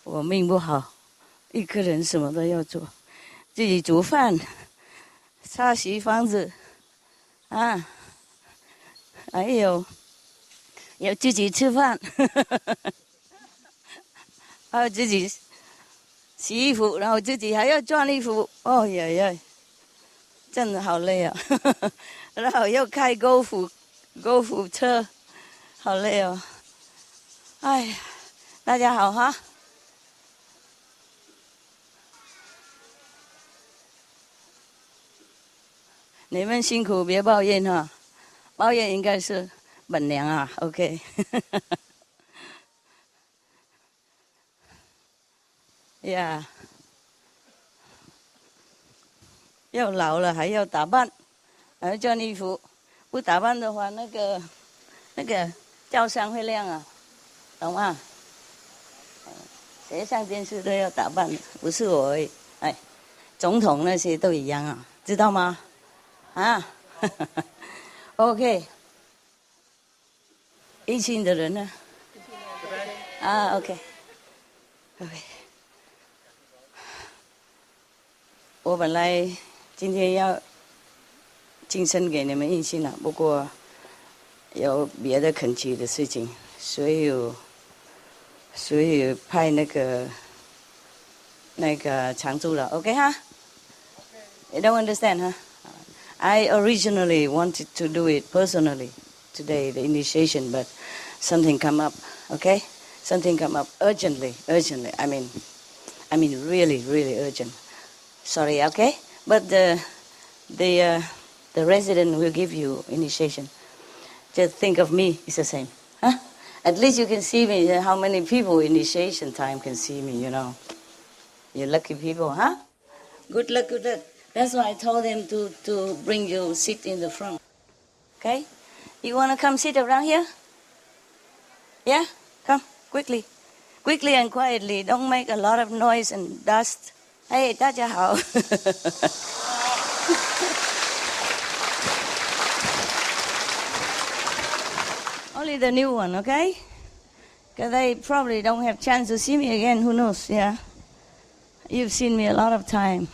我命不好，一个人什么都要做，自己煮饭、擦洗房子啊，还有要自己吃饭，还有自己洗衣服，然后自己还要转衣服。哦呀呀，真的好累啊！然后又开高尔夫车，好累哦。哎呀，大家好哈。你们辛苦别抱怨哈，抱怨应该是本娘啊。OK 呀，要老了还要打扮，还要穿衣服，不打扮的话，那个照相会亮啊，懂吗？谁上电视都要打扮，不是我而已。哎，总统那些都一样啊，知道吗？啊，OK， 疫情的人呢？啊，OK，OK，我本来今天要晋升给你们印信了，不过有别的恳切的事情，所以派那个常驻了 ，OK 哈？ You don't understand, huh? I originally wanted to do it personally today, the initiation, but something come up, okay? Something come up urgently. I mean, really, really urgent. Sorry, okay? But the resident will give you initiation. Just think of me, it's the same, huh? At least you can see me. How many people initiation time can see me, you know? You lucky people, huh? Good luck, good luck. That's why I told them to bring you sit in the front. Okay? You want to come sit around here? Yeah? Come, quickly. Quickly and quietly. Don't make a lot of noise and dust. Hey, 大家好。Only the new one, okay? Because they probably don't have chance to see me again. Who knows? Yeah. You've seen me a lot of times.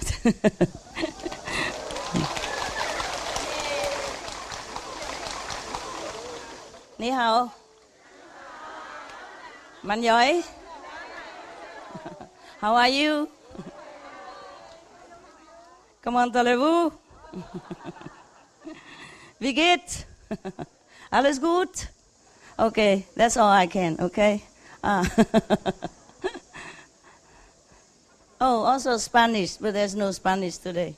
你好，Mạnh giỏi. How are you? Comment allez-vous? Wie geht's? Alles gut? Okay, that's all I can, okay? Oh, also Spanish, but there's no Spanish today.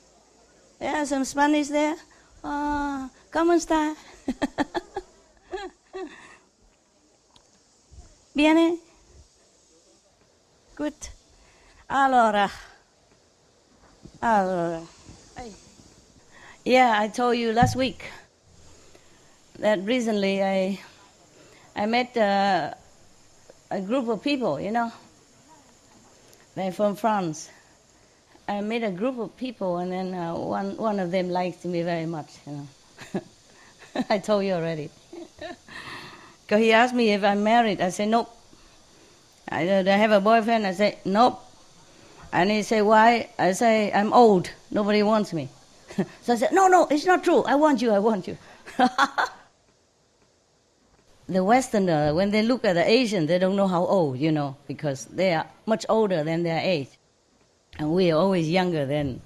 Yeah, some Spanish there. ¿Cómo está? Viene? Good. Allora. Yeah, I told you last week that recently I met a group of people, you know. They're from France. I met a group of people, and then one of them liked me very much, you know. I told you already. Because he asked me if I'm married. I said, nope. I have a boyfriend. I said, nope. And he said, why? I say, I'm old. Nobody wants me. So I said, no, it's not true. I want you. The Westerner, when they look at the Asian, they don't know how old, you know, because they are much older than their age. And we are always younger than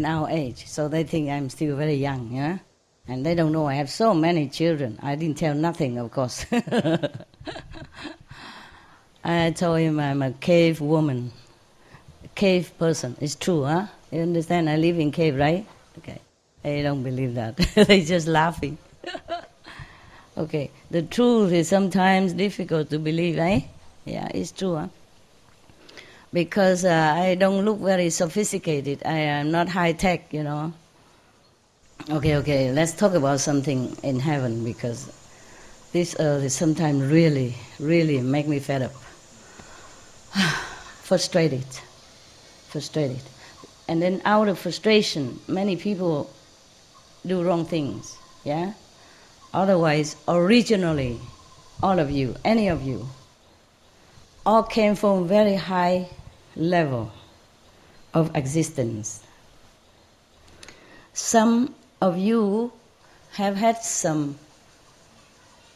our age. So they think I'm still very young, yeah? And they don't know I have so many children. I didn't tell nothing, of course. I told him I'm a cave woman, a cave person. It's true, huh? You understand? I live in cave, right? Okay. They don't believe that. They're just laughing. Okay. The truth is sometimes difficult to believe, eh? Yeah, it's true, huh? Because I don't look very sophisticated. I am not high-tech, you know. Okay, let's talk about something in heaven, because this earth is sometimes really, really make me fed up. Frustrated. And then out of frustration, many people do wrong things, yeah? Otherwise, originally, all of you, any of you, all came from very high level of existence. Some of you have had some,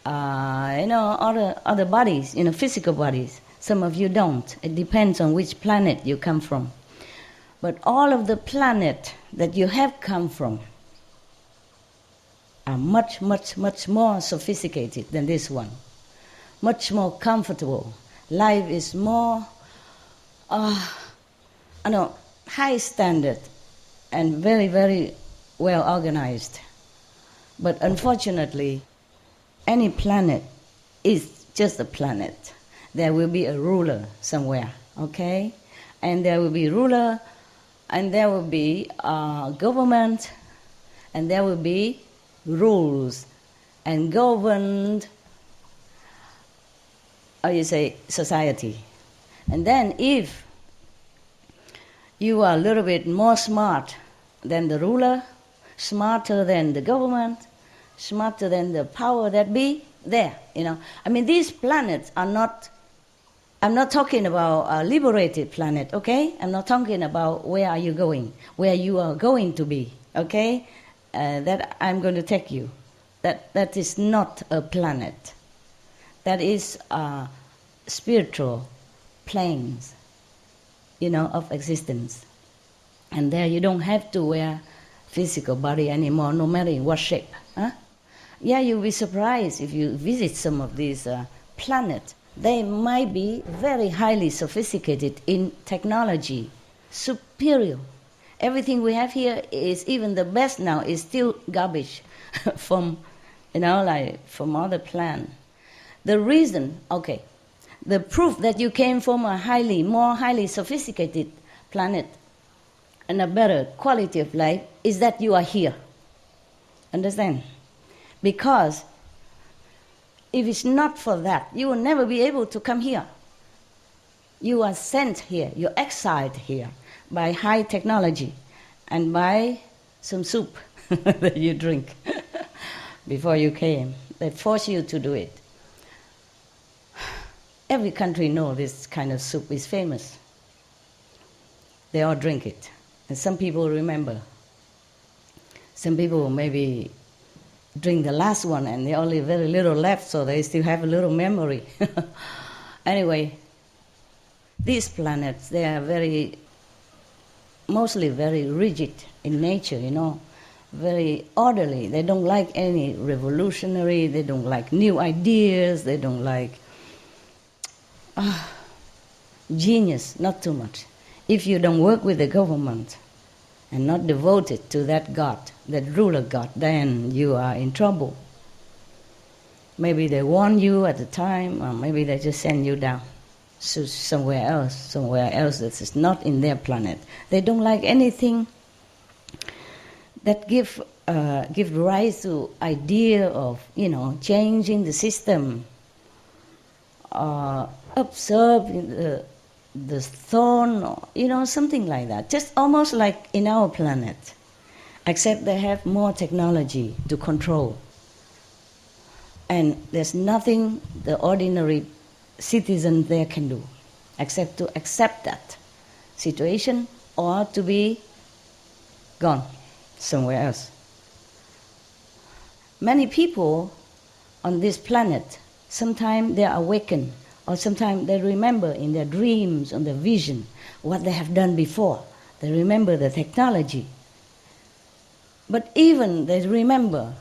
other bodies, physical bodies. Some of you don't. It depends on which planet you come from. But all of the planets that you have come from are much, much, much more sophisticated than this one. Much more comfortable. Life is more, high standard and very, very well organized. But unfortunately, any planet is just a planet. There will be a ruler somewhere, okay? And there will be ruler, and there will be government, and there will be rules and governed, society. And then if you are a little bit more smart than the ruler, smarter than the government, smarter than the power that be, there, these planets are not, I'm not talking about a liberated planet, okay? I'm not talking about where are you going, where you are going to be, okay? That I'm going to take you. That is not a planet. That is spiritual planes, of existence. And there you don't have to wear physical body anymore, no matter in what shape. Huh? Yeah, you'll be surprised if you visit some of these planets. They might be very highly sophisticated in technology, superior. Everything we have here is, even the best now, is still garbage from, from other planets. The reason, the proof that you came from a more highly sophisticated planet and a better quality of life is that you are here. Understand? Because if it's not for that, you will never be able to come here. You are sent here, you're exiled here by high technology and by some soup that you drink before you came. They force you to do it. Every country knows this kind of soup is famous. They all drink it. And some people remember. Some people maybe drink the last one and they only very little left, so they still have a little memory. Anyway, these planets, they are mostly very rigid in nature, very orderly. They don't like any revolutionary, they don't like new ideas, they don't like genius, not too much. If you don't work with the government and not devoted to that God, that ruler God, then you are in trouble. Maybe they warn you at the time, or maybe they just send you down to somewhere else that is not in their planet. They don't like anything that give rise to idea of, changing the system, observe the thorn, something like that. Just almost like in our planet, except they have more technology to control. And there's nothing the ordinary citizen there can do, except to accept that situation or to be gone somewhere else. Many people on this planet, sometimes they are awakened, or sometimes they remember in their dreams, on their vision, what they have done before. They remember the technology. But even they remember,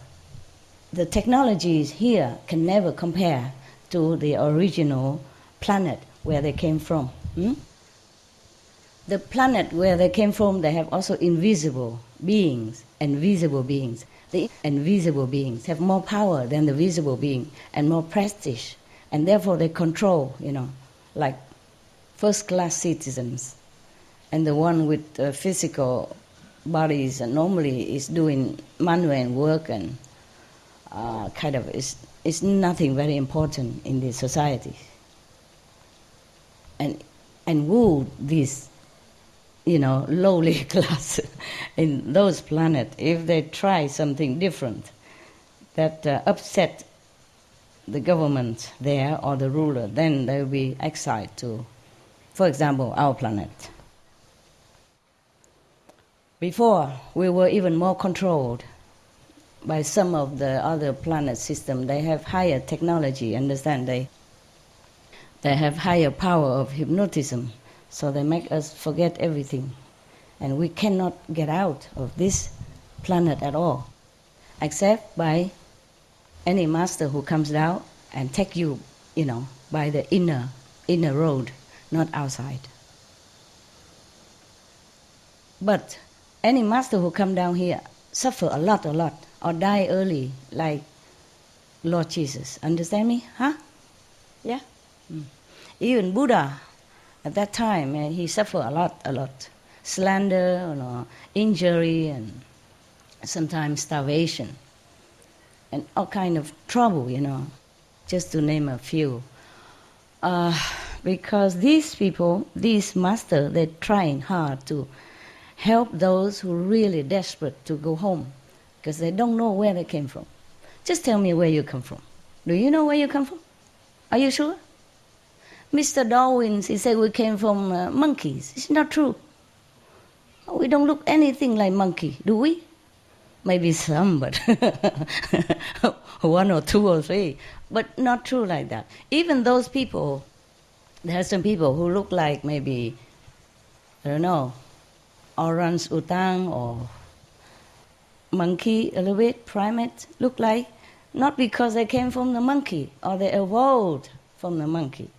the technologies here can never compare to the original planet where they came from. The planet where they came from, they have also invisible beings and visible beings. The invisible beings have more power than the visible being and more prestige. And therefore they control, like first-class citizens. And the one with physical bodies normally is doing manual work and is nothing very important in this society. And would this, lowly class in those planets, if they try something different that upset the government there or the ruler, then they will be exiled to, for example, our planet. Before, we were even more controlled by some of the other planet system. They have higher technology, understand? They have higher power of hypnotism, so they make us forget everything. And we cannot get out of this planet at all, except by any master who comes down and take you, by the inner road, not outside. But any master who come down here suffer a lot, or die early, like Lord Jesus. Understand me? Huh? Yeah? Even Buddha, at that time, he suffered a lot. Slander, injury, and sometimes starvation. And all kind of trouble, just to name a few. Because these people, these masters, they're trying hard to help those who are really desperate to go home, because they don't know where they came from. Just tell me where you come from. Do you know where you come from? Are you sure? Mr. Darwin, he said we came from monkeys. It's not true. We don't look anything like monkey, do we? Maybe some, but one or two or three. But not true like that. Even those people, there are some people who look like maybe, I don't know, orang-utan or monkey a little bit, primate, look like, not because they came from the monkey or they evolved from the monkey.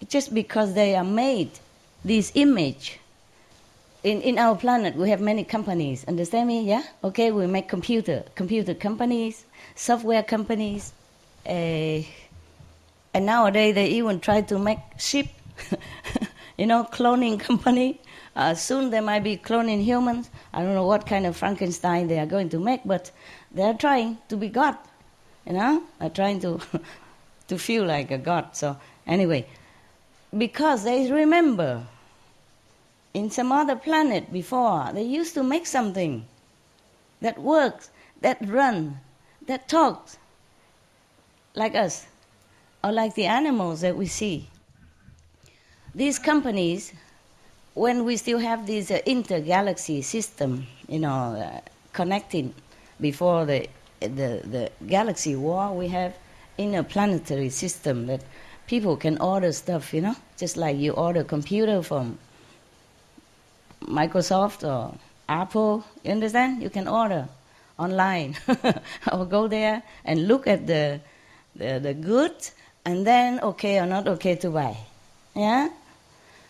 It's just because they are made this image. In our planet, we have many companies. Understand me? Yeah? Okay, we make computer companies, software companies. And nowadays, they even try to make ship, cloning company. Soon they might be cloning humans. I don't know what kind of Frankenstein they are going to make, but they are trying to be God. Are trying to feel like a God. So anyway, because they remember in some other planet before, they used to make something that works, that runs, that talks, like us, or like the animals that we see. These companies, when we still have this inter-galaxy system, connecting before the galaxy war, we have interplanetary system that people can order stuff, just like you order computer from Microsoft or Apple, you understand? You can order online or go there and look at the goods and then okay or not okay to buy. Yeah?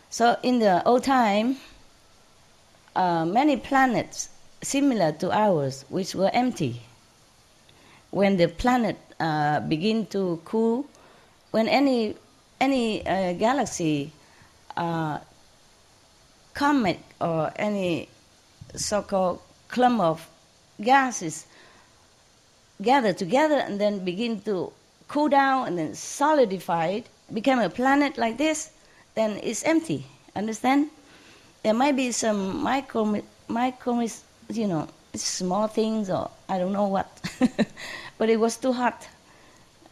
So in the old time, many planets similar to ours, which were empty. When the planet begin to cool, when any galaxy comet or any so-called clump of gases gather together and then begin to cool down and then solidify, become a planet like this, then it's empty. Understand? There might be some micro, small things or I don't know what, but it was too hot,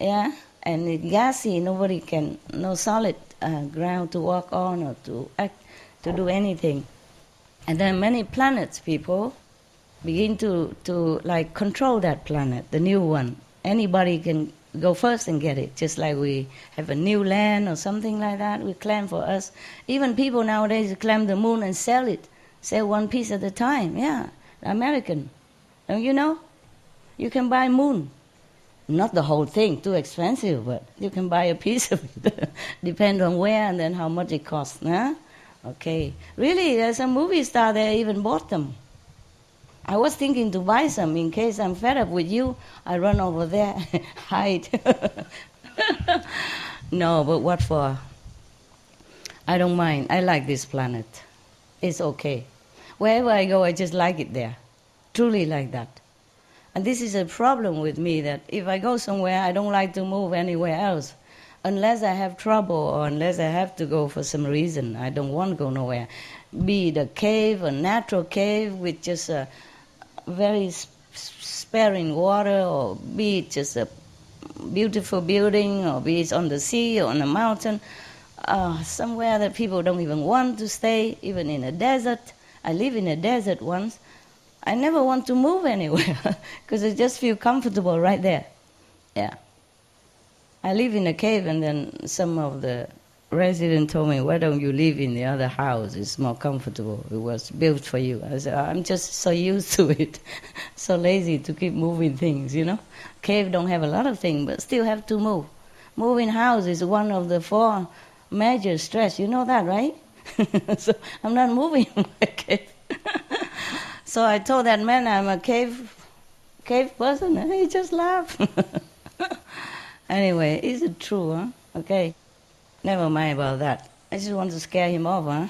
yeah. And it's gassy. Nobody can, no solid ground to walk on or to do anything. And then many planets people begin to control that planet, the new one. Anybody can go first and get it, just like we have a new land or something like that, we claim for us. Even people nowadays claim the moon and sell one piece at a time, yeah, American. Don't you know? You can buy moon. Not the whole thing, too expensive, but you can buy a piece of it. Depend on where and then how much it costs, huh? Okay. Really, there's a movie star there even bought them. I was thinking to buy some in case I'm fed up with you. I run over there, hide. No, but what for? I don't mind. I like this planet. It's okay. Wherever I go, I just like it there. Truly like that. And this is a problem with me, that if I go somewhere, I don't like to move anywhere else. Unless I have trouble or unless I have to go for some reason, I don't want to go nowhere. Be it a cave, a natural cave with just a very sparing water, or be it just a beautiful building, or be it on the sea or on a mountain, somewhere that people don't even want to stay, even in a desert. I live in a desert once. I never want to move anywhere because I just feel comfortable right there. Yeah. I live in a cave, and then some of the residents told me, why don't you live in the other house? It's more comfortable. It was built for you. I said, I'm just so used to it. So lazy to keep moving things, you know. Cave don't have a lot of things, but still have to move. Moving house is one of the 4 major stress. You know that, right? So I'm not moving in my cave. So I told that man I'm a cave person, and he just laughed. Anyway, is it true, huh? Okay. Never mind about that. I just want to scare him off, huh?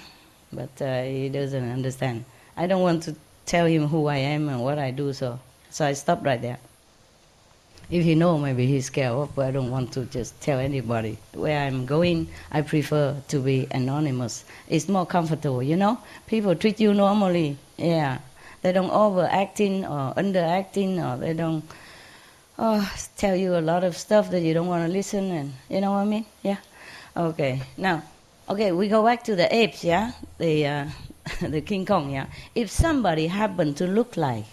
But he doesn't understand. I don't want to tell him who I am and what I do, so I stopped right there. If he knows, maybe he's scared off, but I don't want to just tell anybody. Where I'm going, I prefer to be anonymous. It's more comfortable, you know? People treat you normally, yeah. They don't overacting or underacting, or they don't tell you a lot of stuff that you don't want to listen, and you know what I mean? Yeah. Okay. Now, we go back to the apes, yeah, the King Kong, yeah. If somebody happened to look like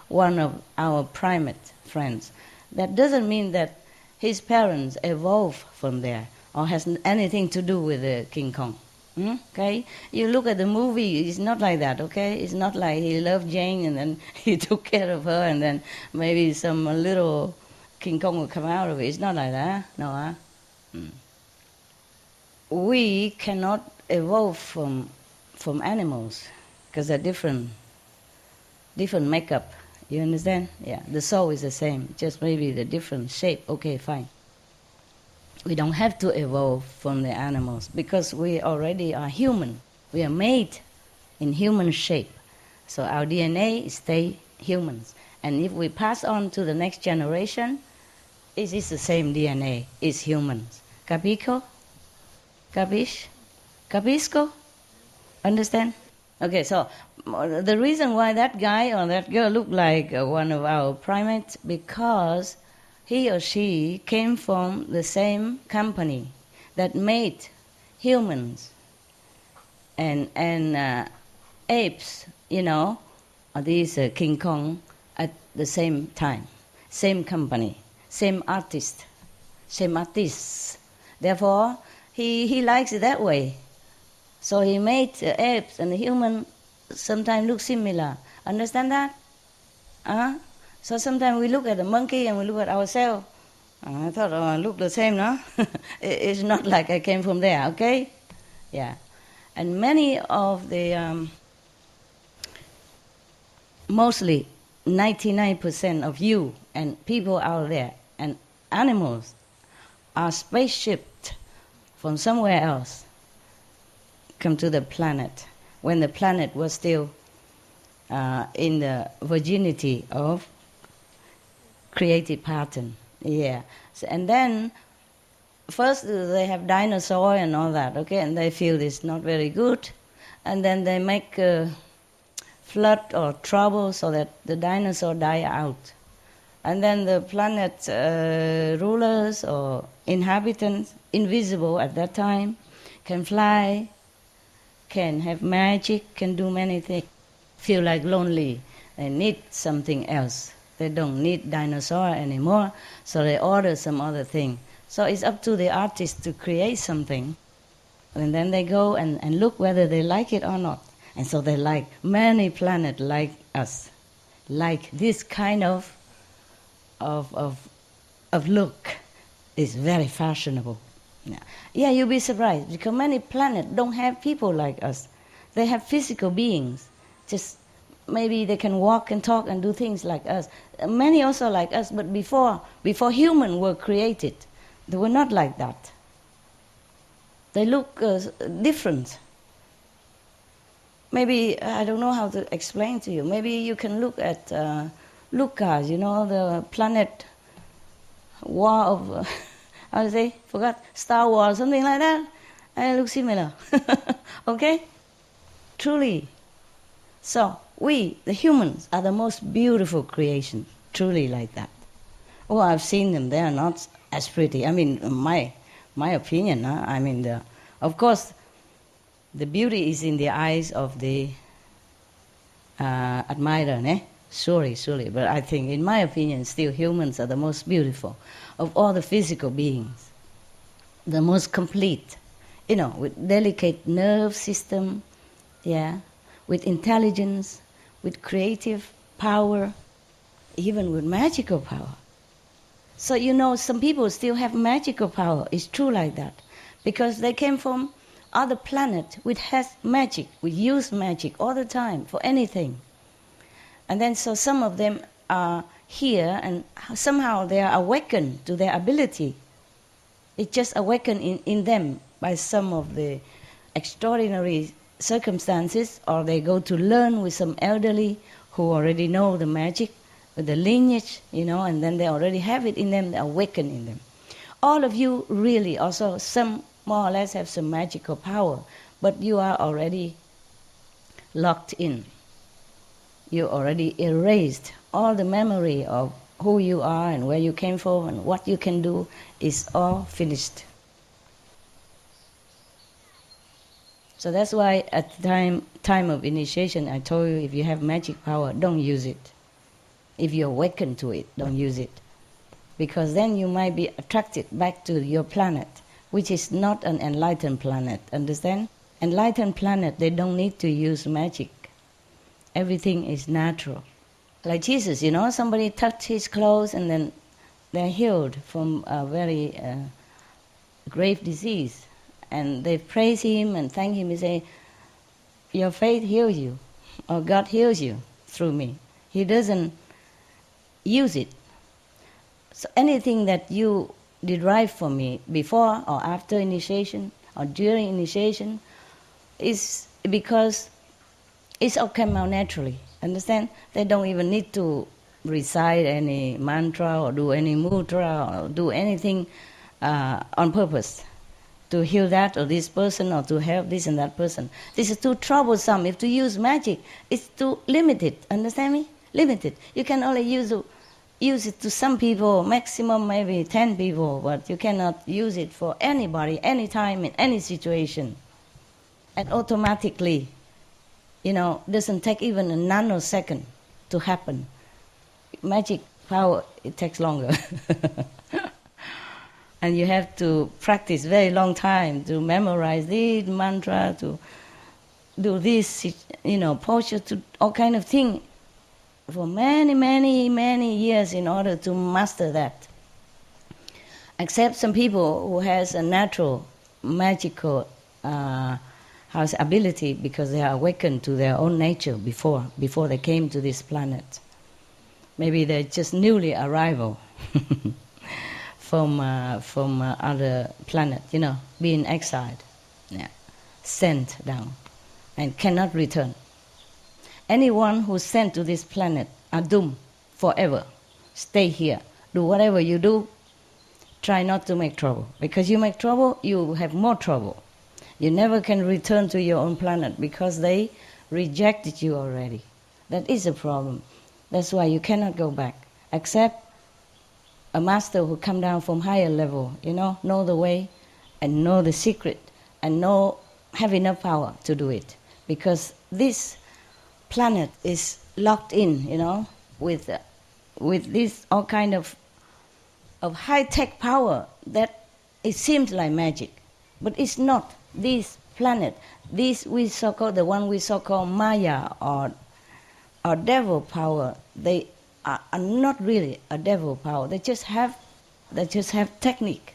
one of our primate friends, that doesn't mean that his parents evolved from there or has anything to do with the King Kong. Okay, you look at the movie, it's not like that, okay? It's not like he loved Jane and then he took care of her and then maybe some little King Kong will come out of it. It's not like that, no, huh? We cannot evolve from animals because they're different makeup. You understand? Yeah, the soul is the same, just maybe the different shape. Okay, fine. We don't have to evolve from the animals because we already are human. We are made in human shape. So our DNA stay humans. And if we pass on to the next generation, it is the same DNA, it's humans. Capico? Capish? Capisco? Understand? Okay, so the reason why that guy or that girl looked like one of our primates, because he or she came from the same company that made humans and apes, you know, these King Kong at the same time, same company, same artists. Therefore, he likes it that way. So he made apes and human sometimes look similar. Understand that? So sometimes we look at the monkey and we look at ourselves. I thought, I look the same, no? It's not like I came from there, okay? Yeah. And many of the, mostly 99% of you and people out there and animals are spaceshipped from somewhere else, come to the planet, when the planet was still in the virginity of created pattern. Yeah. So, and then first they have dinosaur and all that, okay, and they feel it's not very good, and then they make flood or trouble so that the dinosaur die out. And then the planet rulers or inhabitants, invisible at that time, can fly, can have magic, can do many things, feel like lonely, they need something else. They don't need dinosaur anymore, so they order some other thing. So it's up to the artist to create something, and then they go and look whether they like it or not. And so they like many planets like us, like this kind of look is very fashionable. Yeah, you'll be surprised because many planets don't have people like us. They have physical beings, just maybe they can walk and talk and do things like us. Many also like us, but before humans were created, they were not like that. They look different. Maybe, I don't know how to explain to you. Maybe you can look at Lucas, you know, the planet war of, how to say, forgot, Star Wars, something like that. And it looks similar. Okay? Truly. So, we, the humans, are the most beautiful creation, truly like that. Oh, I've seen them. They are not as pretty. I mean, my opinion. I mean, of course, the beauty is in the eyes of the admirer, ne? Surely. But I think, in my opinion, still humans are the most beautiful of all the physical beings, the most complete. With delicate nerve system, yeah, with intelligence, with creative power, even with magical power. So some people still have magical power. It's true like that, because they came from other planet which has magic. We use magic all the time for anything. And then so some of them are here, and somehow they are awakened to their ability. It just awakened in them by some of the extraordinary circumstances, or they go to learn with some elderly who already know the magic, with the lineage, and then they already have it in them, they awaken in them. All of you really also, some more or less have some magical power, but you are already locked in. You already erased all the memory of who you are and where you came from and what you can do is all finished. So that's why at the time of initiation, I told you, if you have magic power, don't use it. If you awaken to it, don't use it. Because then you might be attracted back to your planet, which is not an enlightened planet, understand? Enlightened planet, they don't need to use magic. Everything is natural. Like Jesus, somebody touched his clothes and then they're healed from a very grave disease. And they praise him and thank him and say, your faith heals you, or God heals you through me. He doesn't use it. So anything that you derive from me before or after initiation or during initiation is because it's all come out naturally. Understand? They don't even need to recite any mantra or do any mudra or do anything on purpose to heal that or this person or to help this and that person. This is too troublesome. If to use magic, it's too limited. Understand me? Limited. You can only use it to some people, maximum maybe 10 people, but you cannot use it for anybody, anytime, in any situation. And automatically, doesn't take even a nanosecond to happen. Magic power, it takes longer. And you have to practice very long time to memorize this mantra, to do this, posture, to all kind of thing for many, many, many years in order to master that. Except some people who has a natural, magical ability because they are awakened to their own nature before they came to this planet. Maybe they're just newly arrival from other planet, being exiled, sent down, and cannot return. Anyone who's sent to this planet are doomed forever. Stay here. Do whatever you do. Try not to make trouble. Because you make trouble, you have more trouble. You never can return to your own planet because they rejected you already. That is a problem. That's why you cannot go back. Except a master who come down from higher level, know the way and know the secret and have enough power to do it. Because this planet is locked in, with this all kind of high-tech power that it seems like magic, but it's not. This planet, we so-called, the one we so-called Maya or devil power, they are not really a devil power. They just have technique.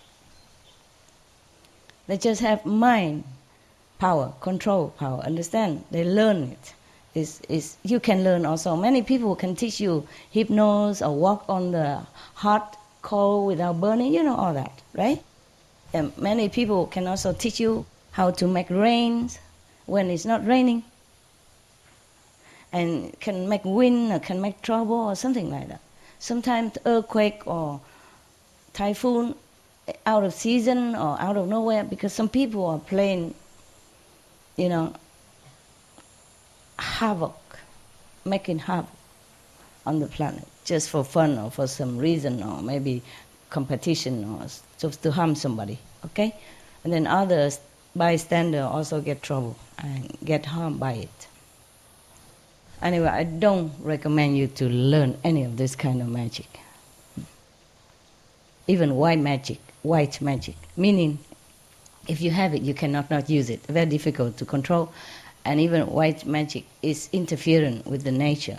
They just have mind power, control power. Understand? They learn it. You can learn also. Many people can teach you hypnosis or walk on the hot coal without burning. You know all that, right? And many people can also teach you how to make rains when it's not raining, and can make wind or can make trouble or something like that. Sometimes earthquake or typhoon out of season or out of nowhere, because some people are playing, havoc, making havoc on the planet just for fun or for some reason, or maybe competition or to harm somebody, okay? And then others, bystander, also get trouble and get harmed by it. Anyway, I don't recommend you to learn any of this kind of magic. Even white magic, meaning if you have it, you cannot not use it. Very difficult to control. And even white magic is interfering with the nature,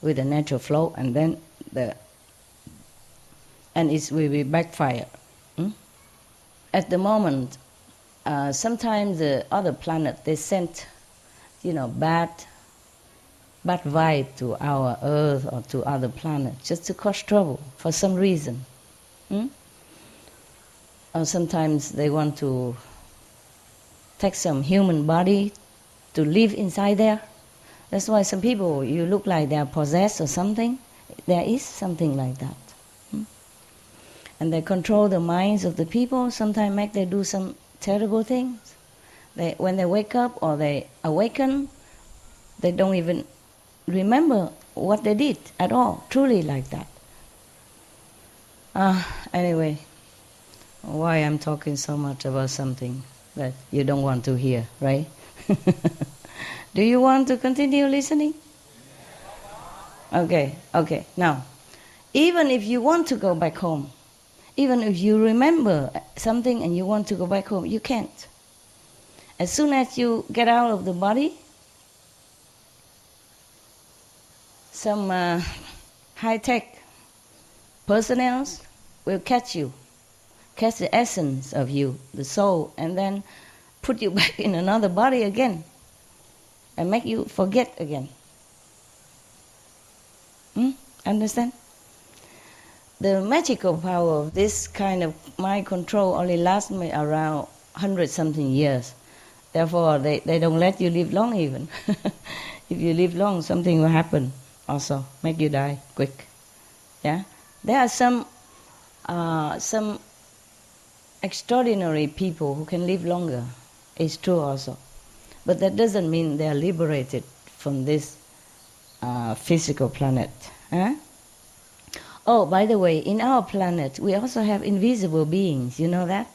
with the natural flow, and then it will be backfire. At the moment, sometimes the other planet, they send, bad vibe to our Earth or to other planets, just to cause trouble for some reason. Or sometimes they want to take some human body to live inside there. That's why some people, you look like they are possessed or something. There is something like that. And they control the minds of the people, sometimes make them do some terrible things. When they wake up or they awaken, they don't even remember what they did at all, truly like that. Anyway, why I'm talking so much about something that you don't want to hear, right? Do you want to continue listening? Okay. Now, even if you want to go back home, even if you remember something and you want to go back home, you can't. As soon as you get out of the body, some high-tech personnel will catch the essence of you, the soul, and then put you back in another body again and make you forget again. Understand? The magical power of this kind of mind control only lasts me around 100-something years. Therefore, they don't let you live long even. If you live long, something will happen also, make you die quick. Yeah? There are some extraordinary people who can live longer. It's true also. But that doesn't mean they are liberated from this physical planet. Huh? Oh, by the way, in our planet, we also have invisible beings. You know that?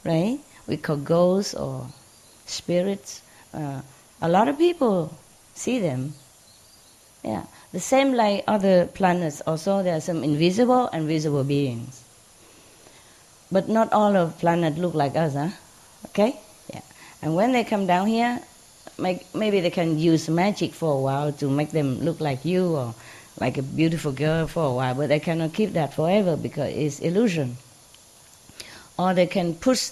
Right? We call ghosts or spirits. A lot of people see them. Yeah. The same like other planets also, there are some invisible and visible beings. But not all of planets look like us, huh? Okay? Yeah. And when they come down here, maybe they can use magic for a while to make them look like you or like a beautiful girl for a while, but they cannot keep that forever because it's illusion. Or they can push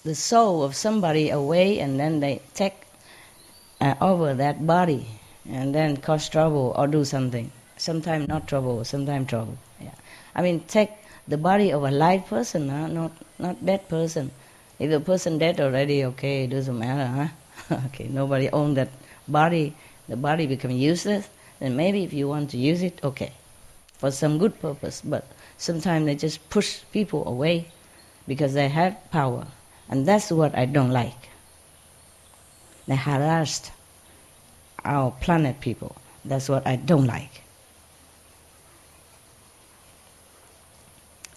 the soul of somebody away and then they take over that body and then cause trouble or do something. Sometimes not trouble, sometimes trouble. Yeah. I mean, take the body of a live person, not dead person. If the person dead already, okay, it doesn't matter, huh? Okay, nobody owns that body. The body becomes useless. Then maybe if you want to use it, okay, for some good purpose. But sometimes they just push people away because they have power. And that's what I don't like. They harassed our planet people. That's what I don't like.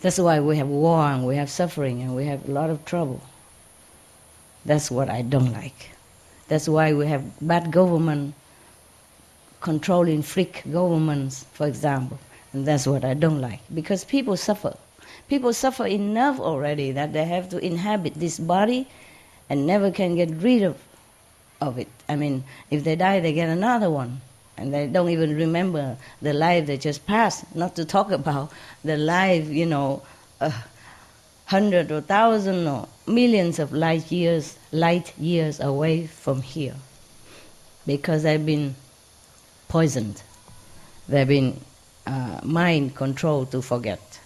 That's why we have war and we have suffering and we have a lot of trouble. That's what I don't like. That's why we have bad government, controlling freak governments, for example. And that's what I don't like. Because people suffer. People suffer enough already that they have to inhabit this body and never can get rid of it. I mean, if they die, they get another one. And they don't even remember the life they just passed, not to talk about the life, 100 or 1,000 or millions of light years away from here. Because they've been poisoned. They've been mind controlled to forget.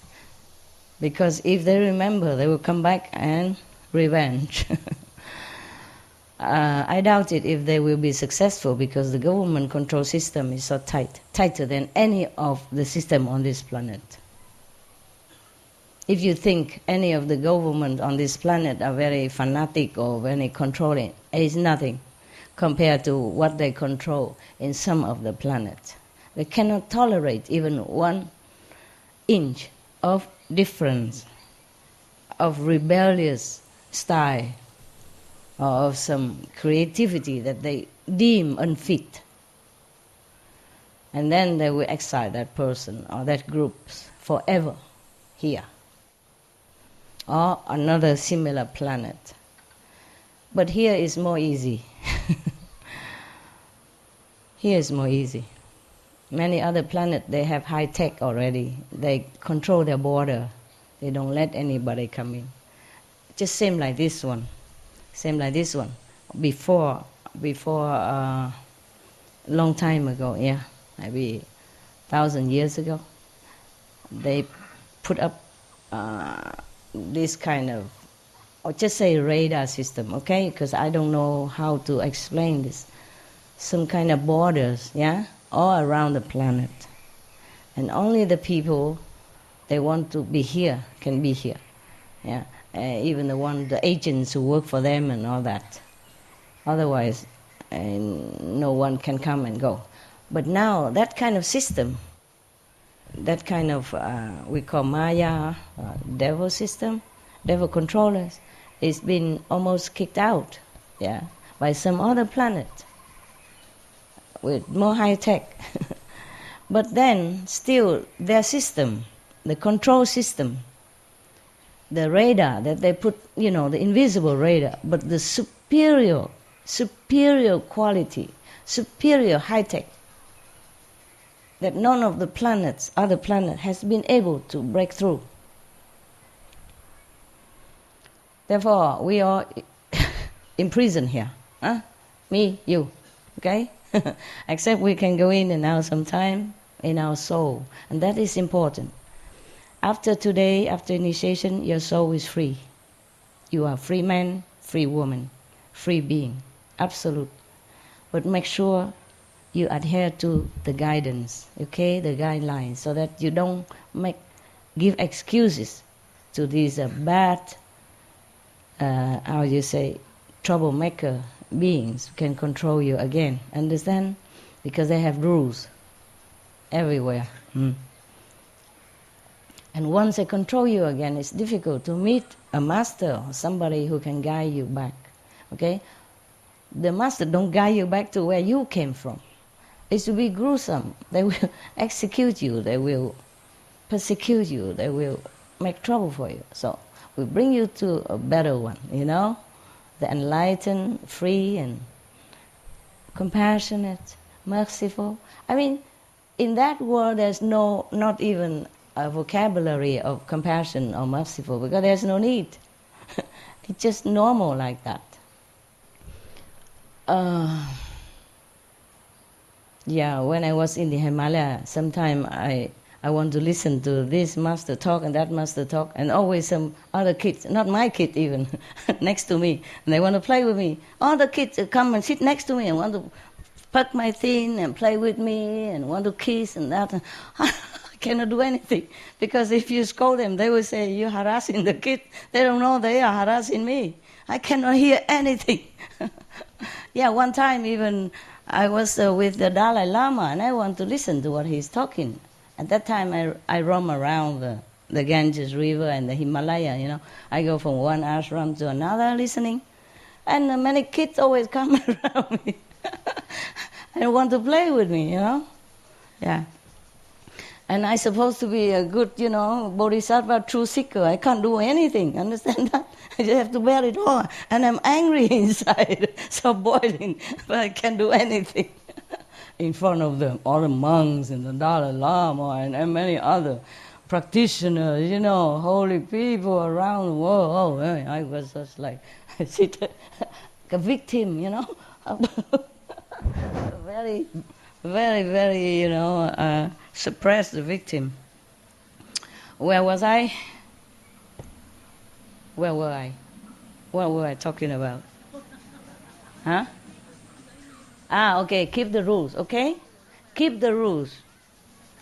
Because if they remember, they will come back and revenge. I doubt it if they will be successful because the government control system is so tight, tighter than any of the system on this planet. If you think any of the government on this planet are very fanatic or very controlling, it is nothing compared to what they control in some of the planets. They cannot tolerate even 1 inch of difference, of rebellious style, or of some creativity that they deem unfit. And then they will exile that person or that group forever here, or another similar planet. But here is more easy. Here is more easy. Many other planets, they have high tech already. They control their border. They don't let anybody come in. Just same like this one. Same like this one. Before long time ago, yeah, maybe 1,000 years ago, they put up this kind of, or just say radar system, okay? Because I don't know how to explain this. Some kind of borders, yeah, all around the planet. And only the people they want to be here can be here, yeah. Even the agents who work for them and all that. Otherwise, no one can come and go. But now that kind of system, that kind of we call Maya, devil system, devil controllers, is been almost kicked out, yeah, by some other planet with more high tech. But then still their system, the control system, the radar that they put, the invisible radar, but the superior quality, superior high tech, that none of the other planet has been able to break through. Therefore, we are imprisoned here. Me, you, okay? Except we can go in and out sometime in our soul, and that is important. After today, after initiation, your soul is free. You are free man, free woman, free being, absolute. But make sure you adhere to the guidance, okay, the guidelines, so that you don't give excuses to these bad, troublemaker beings who can control you again. Understand? Because they have rules everywhere. And once they control you again, it's difficult to meet a master or somebody who can guide you back. Okay? The master don't guide you back to where you came from. It's to be gruesome. They will execute you. They will persecute you. They will make trouble for you. So we bring you to a better one, the enlightened, free, and compassionate, merciful. I mean, in that world, there's not even a vocabulary of compassion or merciful, because there's no need. It's just normal like that. When I was in the Himalaya, sometime I want to listen to this master talk and that master talk, and always some other kids, not my kid even, next to me, and they want to play with me. All the kids come and sit next to me and want to peck my thing and play with me and want to kiss and that. I cannot do anything, because if you scold them, they will say, you're harassing the kid. They don't know they are harassing me. I cannot hear anything. One time even I was with the Dalai Lama, and I want to listen to what he's talking. At that time I roam around the Ganges River and the Himalaya, I go from one ashram to another listening. And many kids always come around me and want to play with me, Yeah. And I'm supposed to be a good, bodhisattva, true seeker. I can't do anything, understand that? I just have to bear it all. And I'm angry inside, so boiling, but I can't do anything. In front of them, all the monks and the Dalai Lama and many other practitioners, holy people around the world. Oh, I was just like, I sit like a victim, very, very, very, suppressed the victim. Where was I? Where were I? What were I talking about? Huh? Okay, keep the rules, okay? Keep the rules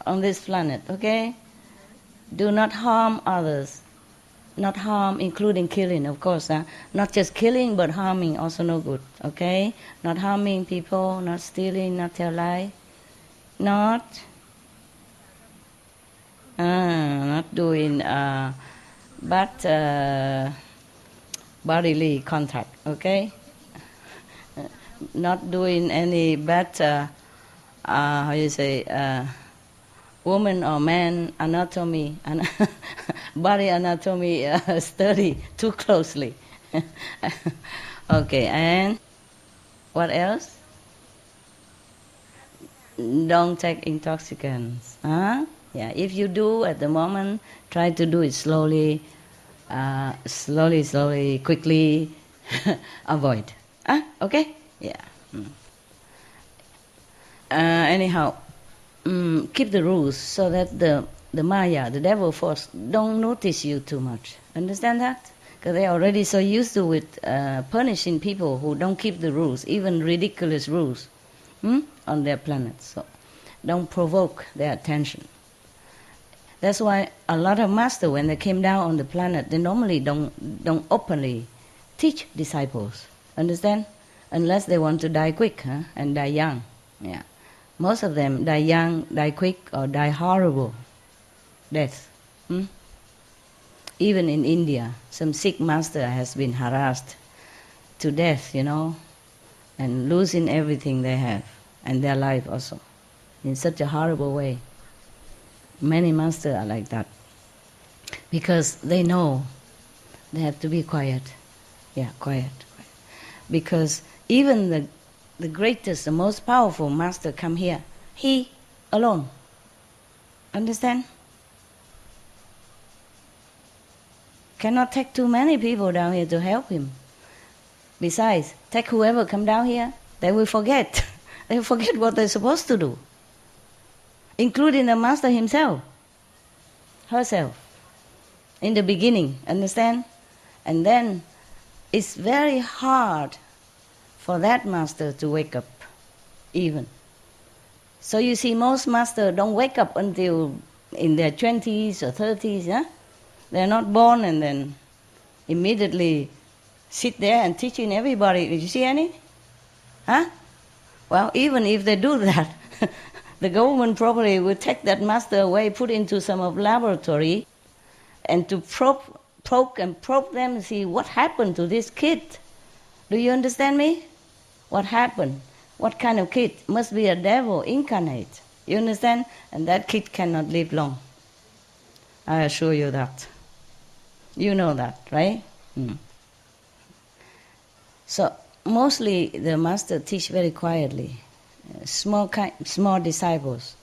on this planet, okay? Do not harm others. Not harm, including killing, of course. Not just killing, but harming, also no good, okay? Not harming people, not stealing, not tell lie. Not Not doing bad bodily contact, okay? Not doing any bad, how you say, woman or man anatomy, body anatomy study too closely. Okay, and what else? Don't take intoxicants. Huh? Yeah, if you do at the moment, try to do it slowly, slowly, quickly. Avoid. Okay? Yeah. Anyhow, keep the rules so that the Maya, the devil force, don't notice you too much. Understand that? Because they're already so used to with punishing people who don't keep the rules, even ridiculous rules, on their planet. So don't provoke their attention. That's why a lot of masters, when they came down on the planet, they normally don't openly teach disciples. Understand? Unless they want to die quick and die young. Yeah. Most of them die young, die quick, or die horrible death. Even in India, some Sikh master has been harassed to death, and losing everything they have, and their life also, in such a horrible way. Many masters are like that. Because they know they have to be quiet. Yeah, quiet. Because even the greatest, the most powerful master come here, he alone. Understand? Cannot take too many people down here to help him. Besides, take whoever come down here, they will forget. They will forget what they're supposed to do. Including the master himself, herself. In the beginning, understand? And then it's very hard for that master to wake up, even. So you see, most masters don't wake up until in their 20s or 30s, yeah? They're not born and then immediately sit there and teaching everybody. Did you see any? Huh? Well, even if they do that, the government probably will take that master away, put into some of laboratory, and to poke them and see what happened to this kid. Do you understand me? What happened? What kind of kid? Must be a devil incarnate. You understand? And that kid cannot live long. I assure you that. You know that, right? So mostly the master teach very quietly, small disciples.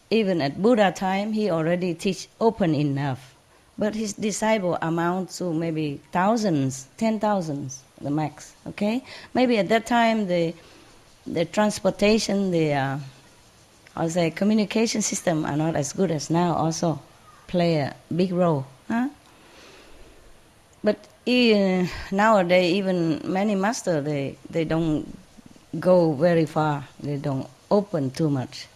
Even at Buddha time, he already teach open enough, but his disciple amount to maybe thousands, 10,000s, the max. Okay, maybe at that time the transportation, the communication system are not as good as now. Also, play a big role. But nowadays, even many masters, they don't go very far. They don't open too much.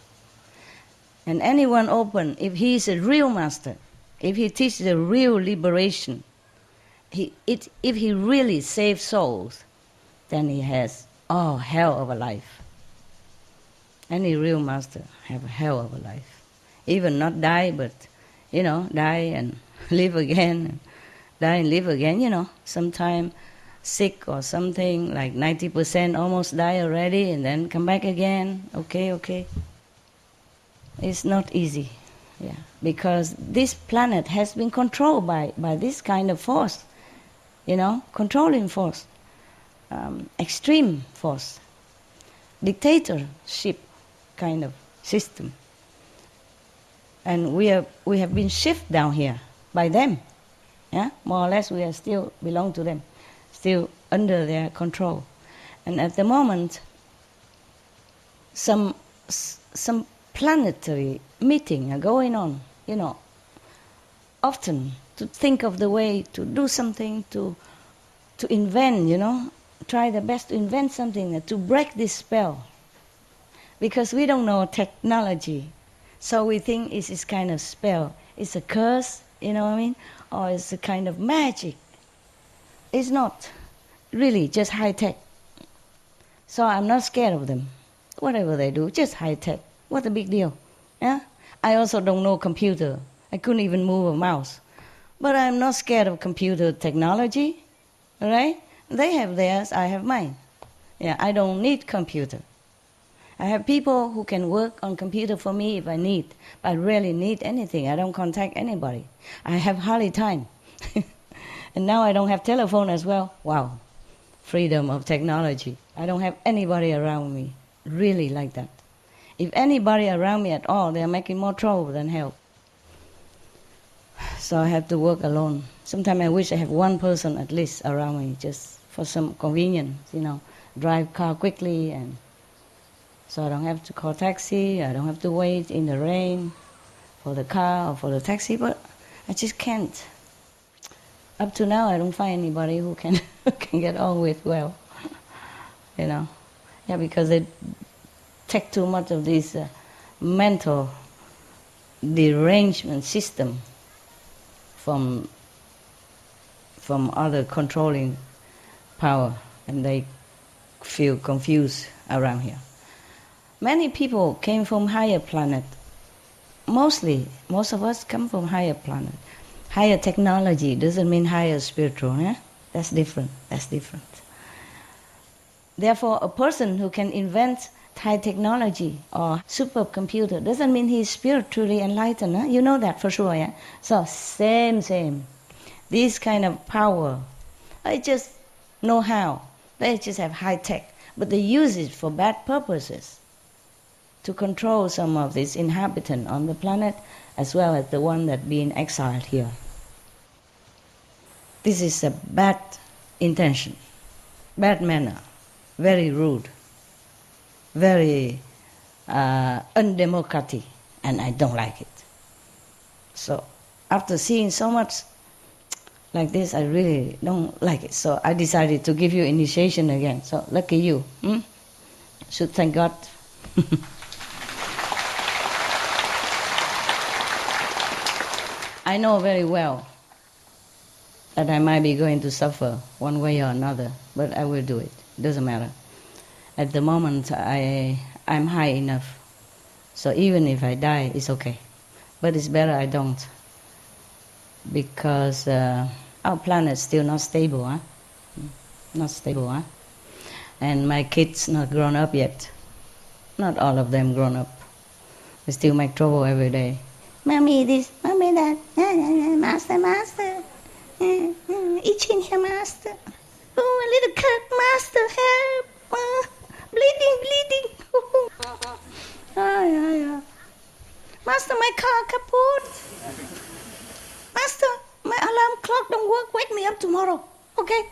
And anyone open, if he is a real master, if he teaches the real liberation, if he really saves souls, then he has hell of a life. Any real master have a hell of a life. Even not die, but die and live again, die and live again, sometime sick or something, like 90% almost die already, and then come back again, okay. It's not easy, because this planet has been controlled by this kind of force, controlling force, extreme force, dictatorship kind of system. And we have been shifted down here by them, more or less we are still belong to them, still under their control. And at the moment, some planetary meeting are going on, often to think of the way to do something, to invent, try the best to invent something, to break this spell. Because we don't know technology, so we think it's this kind of spell. It's a curse, or it's a kind of magic. It's not really just high-tech. So I'm not scared of them. Whatever they do, just high-tech. What a big deal. Yeah? I also don't know computer. I couldn't even move a mouse. But I'm not scared of computer technology, all right? They have theirs, I have mine. Yeah, I don't need computer. I have people who can work on computer for me if I need. But I rarely need anything. I don't contact anybody. I have hardly time. And now I don't have telephone as well. Wow, freedom of technology. I don't have anybody around me, really like that. If anybody around me at all, they're making more trouble than help. So I have to work alone. Sometimes I wish I have one person at least around me, just for some convenience, drive car quickly, and so I don't have to call taxi, I don't have to wait in the rain for the car or for the taxi, but I just can't. Up to now, I don't find anybody who can get on with well, Yeah, because they take too much of this mental derangement system from other controlling power, and they feel confused around here. Many people came from higher planet. Most of us come from higher planet. Higher technology doesn't mean higher spiritual. That's different. Therefore, a person who can invent high technology or supercomputer doesn't mean he's spiritually enlightened. You know that for sure. Yeah. So same. This kind of power, they just know how. They just have high tech, but they use it for bad purposes, to control some of these inhabitants on the planet, as well as the one that being exiled here. This is a bad intention, bad manner, very rude, very undemocratic, and I don't like it. So after seeing so much like this, I really don't like it. So I decided to give you initiation again. So lucky you. Should thank God. I know very well that I might be going to suffer one way or another, but I will do it. It doesn't matter. At the moment, I'm high enough. So even if I die, it's okay. But it's better I don't. Because our planet's still not stable, Not stable, And my kids not grown up yet. Not all of them grown up. They still make trouble every day. Mommy this, mommy that, master. Itching here, master. Oh, a little cut, master, help. Bleeding. Yeah. Master, my car kaput. Master, my alarm clock don't work. Wake me up tomorrow, okay?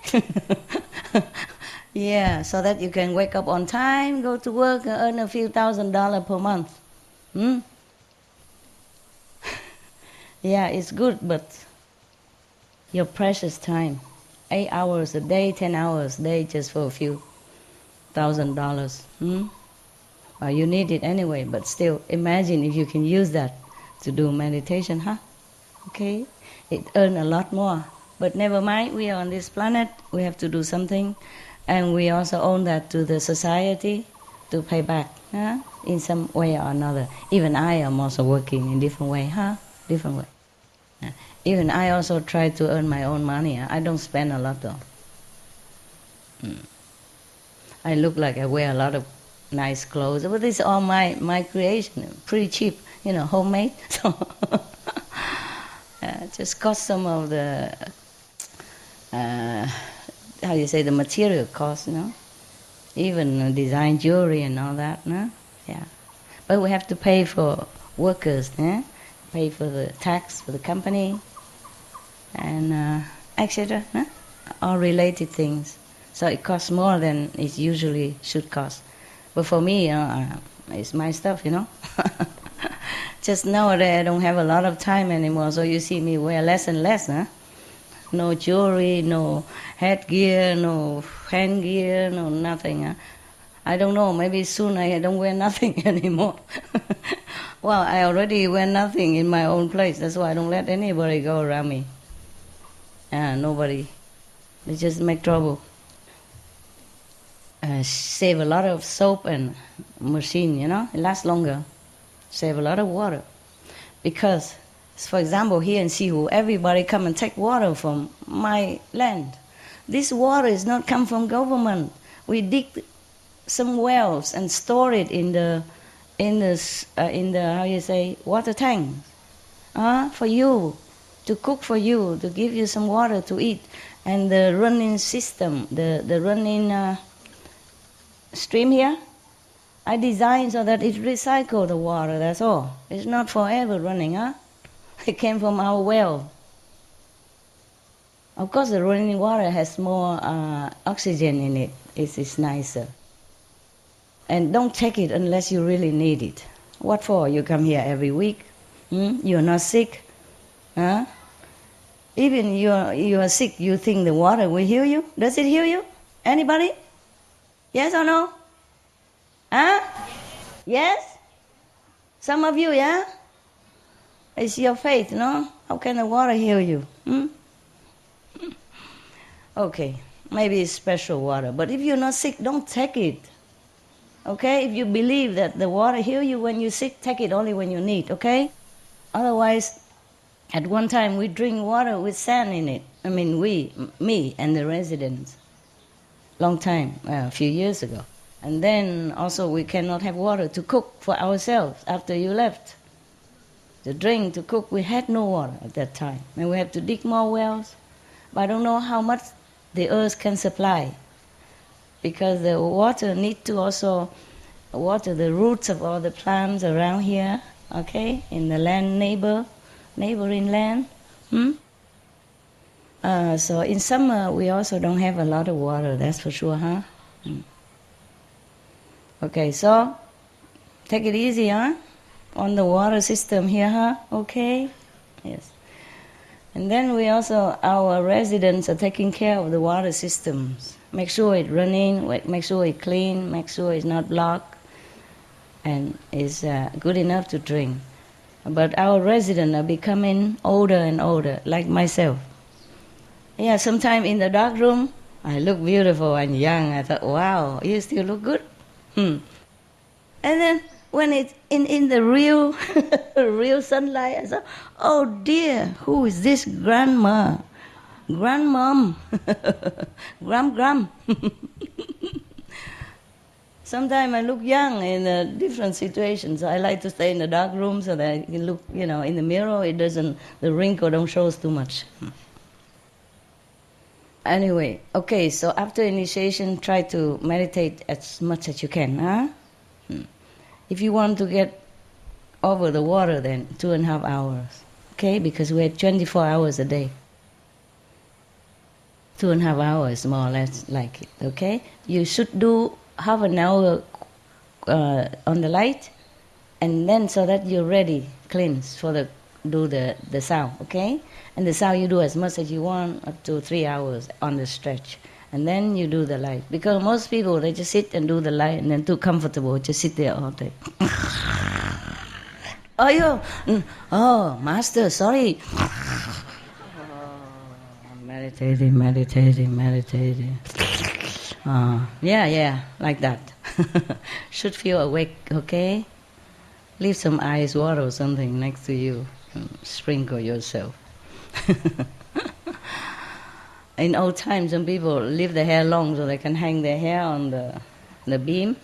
Yeah, so that you can wake up on time, go to work, and earn a few $1,000s per month. Yeah, it's good, but your precious time, 8 hours a day, 10 hours a day, just for a few $1,000. Well, you need it anyway, but still, imagine if you can use that to do meditation, Okay? It earns a lot more. But never mind, we are on this planet, we have to do something, and we also owe that to the society to pay back, in some way or another. Even I am also working in different way, Different way. Even I also try to earn my own money. I don't spend a lot though. I look like I wear a lot of nice clothes, but this is all my creation, pretty cheap, homemade. So just cost some of the the material cost, even design jewelry and all that, Yeah. But we have to pay for workers, pay for the tax for the company, and etc. All related things. So it costs more than it usually should cost. But for me, it's my stuff, Just nowadays I don't have a lot of time anymore, so you see me wear less and less, No jewelry, no headgear, no handgear, no nothing. I don't know, maybe soon I don't wear nothing anymore. Well, I already wear nothing in my own place, that's why I don't let anybody go around me. Nobody. They just make trouble. Save a lot of soap and machine, it lasts longer. Save a lot of water. Because, for example, here in Sihu, everybody come and take water from my land. This water is not come from government. We dig some wells and store it in the how you say, water tank, for you, to cook for you, to give you some water to eat. And the running system, the running stream here, I designed so that it recycle the water, that's all. It's not forever running, It came from our well. Of course, the running water has more oxygen in it. It's nicer. And don't take it unless you really need it. What for? You come here every week. You're not sick. Even you are sick, you think the water will heal you? Does it heal you? Anybody? Yes or no? Yes? Some of you, yeah? It's your faith, no? How can the water heal you? Okay, maybe it's special water. But if you're not sick, don't take it. Okay? If you believe that the water heals you when you're sick, take it only when you need, okay? Otherwise, at one time we drink water with sand in it. I mean, me and the residents. Long time, a few years ago. And then also we cannot have water to cook for ourselves after you left. To drink, to cook, we had no water at that time. And we have to dig more wells. But I don't know how much the earth can supply. Because the water need to also water the roots of all the plants around here, okay, in the land neighboring land. So in summer we also don't have a lot of water, that's for sure, Okay, so take it easy, on the water system here, okay? Yes. And then we also, our residents are taking care of the water systems. Make sure it's running, make sure it's clean, make sure it's not blocked, and is good enough to drink. But our residents are becoming older and older, like myself. Yeah, sometime in the dark room, I look beautiful and young. I thought, wow, you still look good. And then when it's in the real real sunlight, I thought, oh dear, who is this grandma? Grandmom? Gram. Sometimes I look young in different situations. I like to stay in the dark room so that I can look, in the mirror. The wrinkle don't show too much. Anyway, okay, so after initiation, try to meditate as much as you can, If you want to get over the water, then 2.5 hours, okay? Because we have 24 hours a day. 2.5 hours, more or less, like it, okay? You should do half an hour on the light, and then so that you're ready, cleanse for the sound, okay? And the sound you do as much as you want, up to 3 hours on the stretch. And then you do the light. Because most people, they just sit and do the light and then too comfortable, just sit there all day. Oh, master, sorry. Meditating. Yeah, like that. Should feel awake, okay? Leave some ice water or something next to you. Sprinkle yourself. In old times, some people leave their hair long so they can hang their hair on the beam.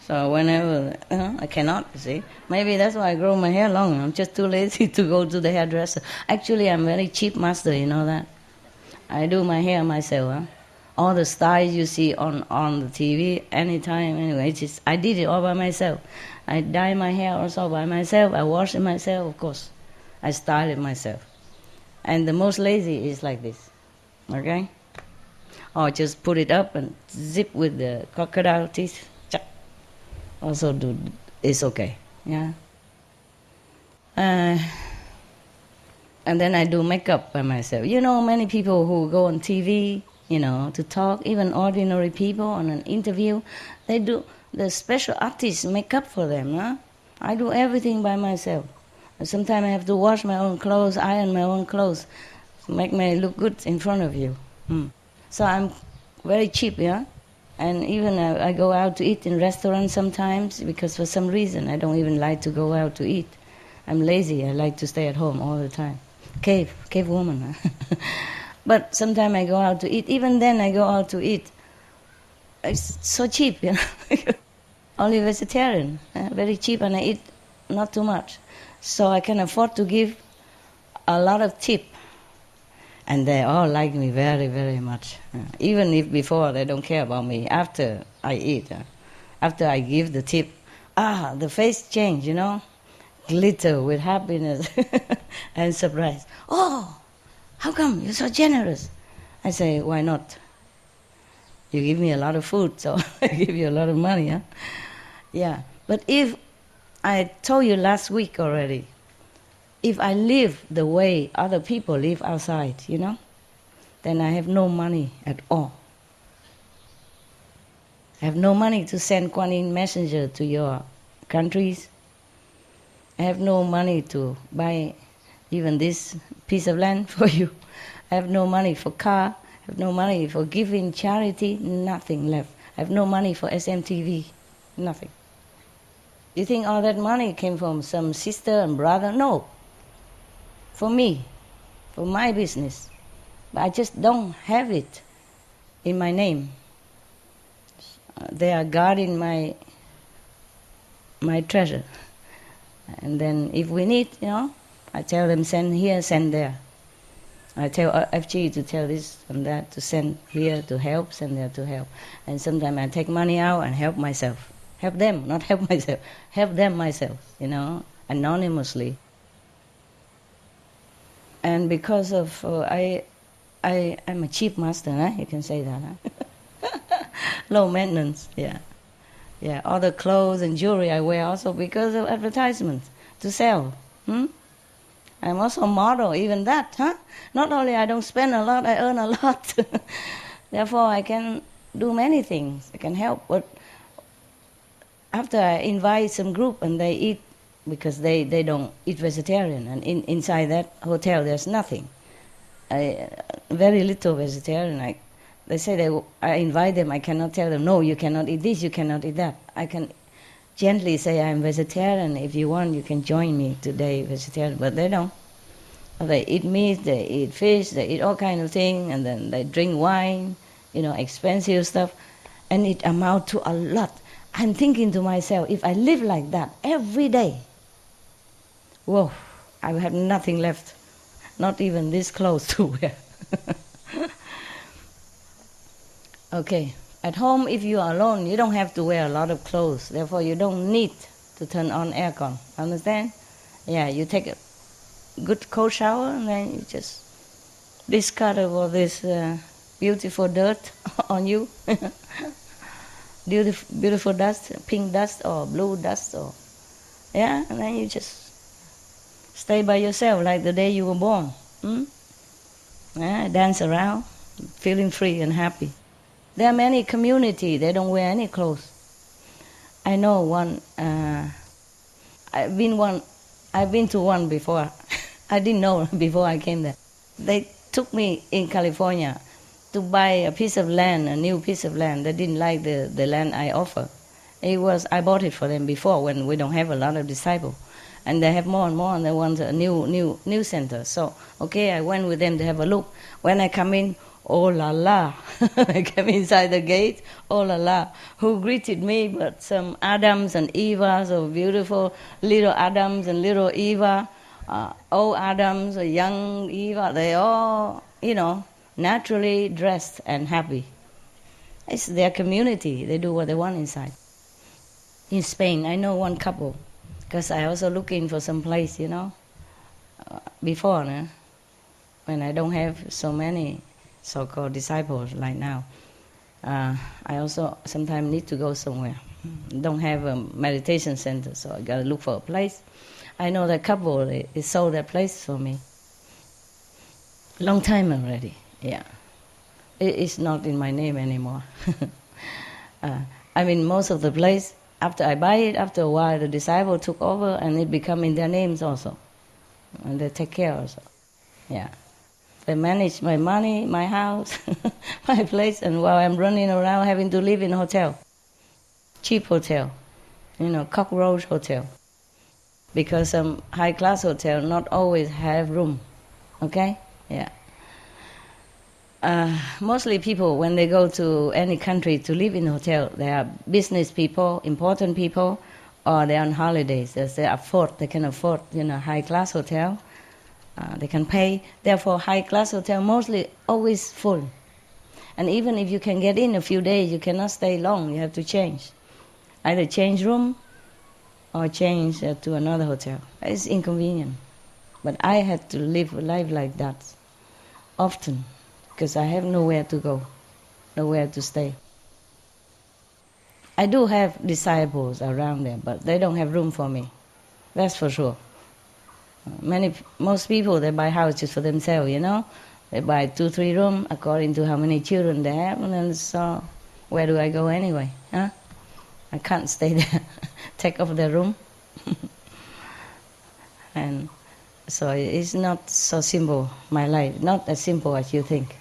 So whenever, I cannot, you see. Maybe that's why I grow my hair long. I'm just too lazy to go to the hairdresser. Actually, I'm very cheap master, you know that. I do my hair myself. All the styles you see on the TV, anytime, anyway, I did it all by myself. I dye my hair also by myself. I wash it myself, of course. I style it myself. And the most lazy is like this. Okay? Or just put it up and zip with the crocodile teeth. Also it's okay. Yeah. And then I do makeup by myself. Many people who go on TV, to talk, even ordinary people on an interview, they do the special artists make up for them. I do everything by myself. Sometimes I have to wash my own clothes, iron my own clothes, make me look good in front of you. So I'm very cheap, yeah? And even I go out to eat in restaurants sometimes because for some reason I don't even like to go out to eat. I'm lazy. I like to stay at home all the time. Cave woman. But sometimes I go out to eat. Even then, I go out to eat. It's so cheap, Only vegetarian, very cheap, and I eat not too much. So I can afford to give a lot of tip. And they all like me very, very much. Even if before they don't care about me, after I eat, after I give the tip, the face change, glitter with happiness and surprise. Oh, how come you're so generous? I say, why not? You give me a lot of food, so I give you a lot of money, huh? Yeah, but if I told you last week already, if I live the way other people live outside, then I have no money at all. I have no money to send Kuan Yin messenger to your countries. I have no money to buy even this piece of land for you. I have no money for car. I have no money for giving charity. Nothing left. I have no money for SMTV. Nothing. You think all that money came from some sister and brother? No. For me, for my business. But I just don't have it in my name. They are guarding my treasure. And then if we need, I tell them send here, send there. I tell FG to tell this and that, to send here to help, send there to help. And sometimes I take money out and help myself. Help them, not help myself. Help them myself, anonymously. And because of, I'm a cheap master, you can say that. Low maintenance, yeah. Yeah, all the clothes and jewelry I wear also because of advertisements to sell. I'm also a model, even that, Not only I don't spend a lot, I earn a lot. Therefore, I can do many things. I can help. But after I invite some group and they eat, because they don't eat vegetarian, and inside that hotel there's nothing. Very little vegetarian. They say I invite them, I cannot tell them, no, you cannot eat this, you cannot eat that. I can gently say I'm vegetarian. If you want, you can join me today, vegetarian. But they don't. They eat meat, they eat fish, they eat all kinds of things, and then they drink wine, expensive stuff, and it amounts to a lot. I'm thinking to myself, if I live like that every day, whoa, I will have nothing left, not even this clothes to wear. Okay. At home, if you are alone, you don't have to wear a lot of clothes. Therefore, you don't need to turn on aircon. Understand? Yeah, you take a good cold shower, and then you just discard all this beautiful dirt on you. Beautiful dust, pink dust or blue dust. And then you just stay by yourself like the day you were born. Dance around, feeling free and happy. There are many communities, they don't wear any clothes. I know one, I've been to one before. I didn't know before I came there. They took me in California to buy a piece of land, a new piece of land. They didn't like the land I offer. I bought it for them before when we don't have a lot of disciples. And they have more and more, and they want a new center. So, okay, I went with them to have a look. When I come in, oh la la, I came inside the gate, oh la la, who greeted me but some Adams and Evas, so beautiful little Adams and little Eva, old Adams, young Eva, they all, naturally dressed and happy. It's their community, they do what they want inside. In Spain, I know one couple, because I also looking for some place, before, when I don't have so many so-called disciples like now. I also sometimes need to go somewhere. Don't have a meditation center, so I got to look for a place. I know that couple, they sold that place for me. Long time already, yeah. It's not in my name anymore. Most of the place, after I buy it, after a while, the disciple took over and it become in their names also. And they take care also, yeah. They manage my money, my house, my place, and while I'm running around having to live in a hotel. Cheap hotel, cockroach hotel. because some high-class hotel not always have room. Okay? Yeah. Mostly people, when they go to any country to live in a hotel, they are business people, important people, or they're on holidays. They can afford, high-class hotel. They can pay. Therefore, high-class hotel mostly always full. And even if you can get in a few days, you cannot stay long. You have to change. Either change room or change to another hotel. It's inconvenient. But I had to live a life like that often because I have nowhere to go, nowhere to stay. I do have disciples around there, but they don't have room for me. That's for sure. Most people, they buy houses for themselves, They buy 2-3 rooms according to how many children they have, and then so where do I go anyway? Huh? I can't stay there, take off their room. And so it's not so simple, my life, not as simple as you think.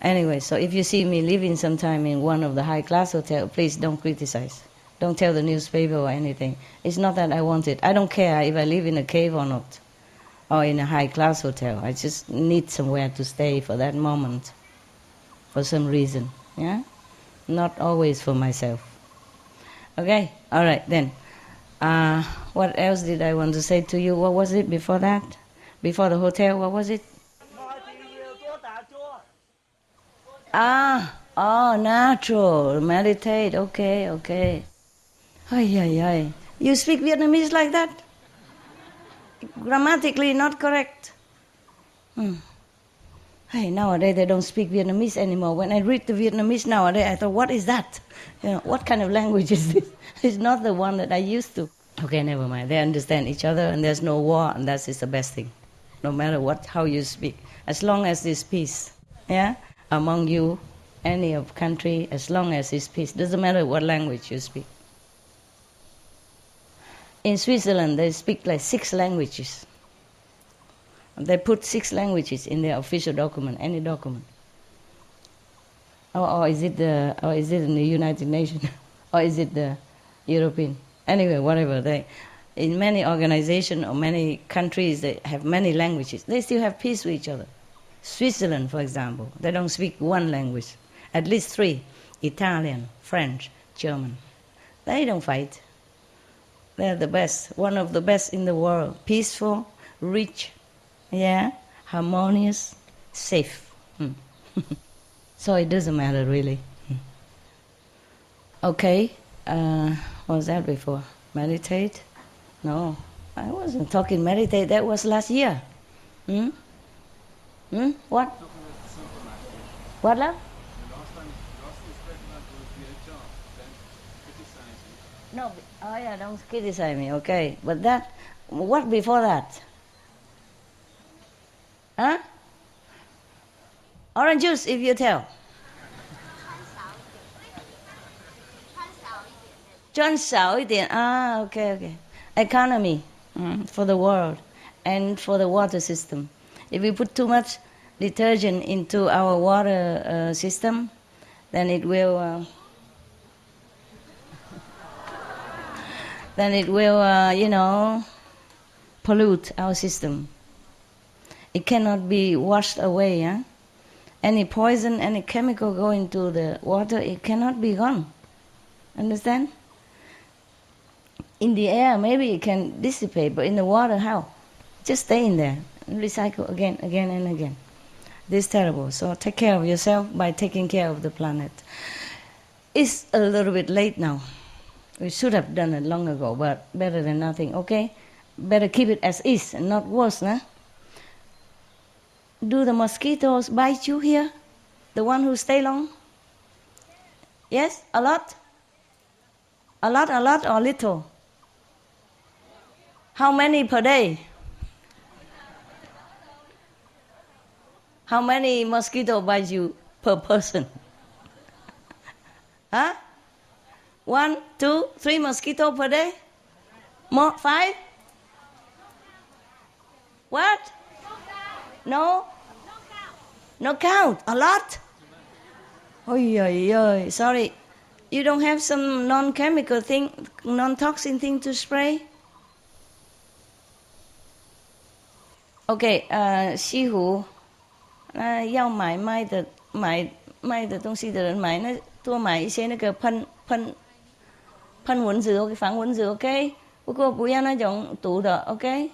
Anyway, so if you see me living sometime in one of the high-class hotels, please don't criticize. Don't tell the newspaper or anything. It's not that I want it. I don't care if I live in a cave or not, or in a high-class hotel. I just need somewhere to stay for that moment, for some reason, yeah? Not always for myself. Okay? All right, then. What else did I want to say to you? What was it before that? Before the hotel, what was it? Natural. Meditate. Okay. Ay. You speak Vietnamese like that? Grammatically not correct. Hey, nowadays they don't speak Vietnamese anymore. When I read the Vietnamese nowadays, I thought, what is that? What kind of language is this? It's not the one that I used to. Okay, never mind. They understand each other, and there's no war, and that is the best thing. No matter how you speak, as long as there's peace, yeah, among you, any of country, as long as there's peace, doesn't matter what language you speak. In Switzerland, they speak like 6 languages. They put 6 languages in their official document, any document. Or is it in the United Nations, or is it the European? Anyway, whatever. In many organizations or many countries, they have many languages. They still have peace with each other. Switzerland, for example, they don't speak one language. At least 3: Italian, French, German. They don't fight. They're the best, one of the best in the world. Peaceful, rich, yeah, harmonious, safe. So it doesn't matter really. Okay, what was that before? Meditate? No, I wasn't talking meditate. That was last year. What? What, love? No, don't criticize me, okay. But what before that? Huh? Orange juice, if you tell. 穿少一点. Okay. Economy for the world and for the water system. If we put too much detergent into our water system, then it will pollute our system. It cannot be washed away. Huh? Any poison, any chemical go into the water, it cannot be gone. Understand? In the air, maybe it can dissipate, but in the water, how? Just stay in there and recycle again and again. This is terrible. So take care of yourself by taking care of the planet. It's a little bit late now. We should have done it long ago, but better than nothing, okay? Better keep it as is and not worse, huh? Do the mosquitoes bite you here? The one who stay long? Yes? A lot? A lot or little? How many per day? How many mosquitoes bite you per person? Huh? 1, 2, 3 mosquitoes per day? More? 5? What? No? No count. A lot? Oy. Sorry. You don't have some non-chemical thing, non-toxin thing to spray? OK，西湖，那要买的东西的人多买一些那个喷蚊子，OK，防蚊子 OK，不过不要那种毒的 OK，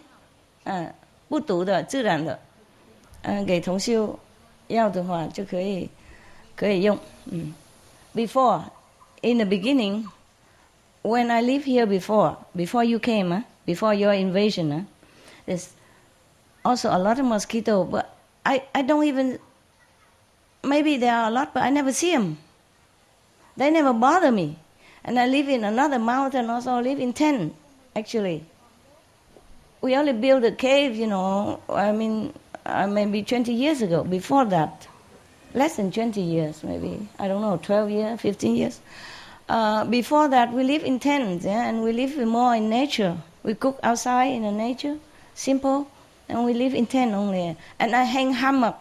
不毒的自然的，给同修要的话就可以用。Before in the beginning, when I lived here before you came, before your invasion, there's also a lot of mosquitoes, but I don't even. Maybe there are a lot, but I never see them. They never bother me. And I live in another mountain, also live in tent, actually. We only built a cave, maybe 20 years ago. Before that, less than 20 years, maybe, I don't know, 12 years, 15 years. Before that, we live in tents, and we live more in nature. We cook outside in the nature, simple, and we live in tent only. And I hang hammock.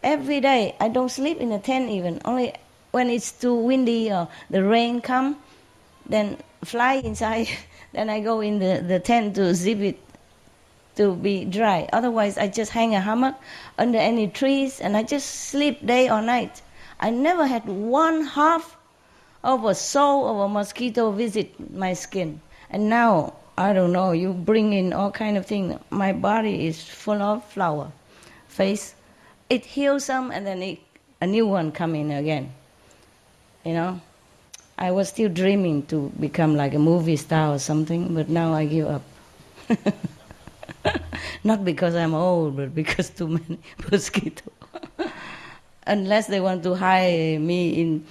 Every day, I don't sleep in a tent even. Only when it's too windy or the rain come, then fly inside. Then I go in the tent to zip it to be dry. Otherwise, I just hang a hammock under any trees and I just sleep day or night. I never had one half of a soul of a mosquito visit my skin. And now, I don't know, you bring in all kind of things. My body is full of flower, face. It heals some and then a new one come in again. I was still dreaming to become like a movie star or something, but now I give up. Not because I'm old, but because too many mosquitoes. Unless they want to hire me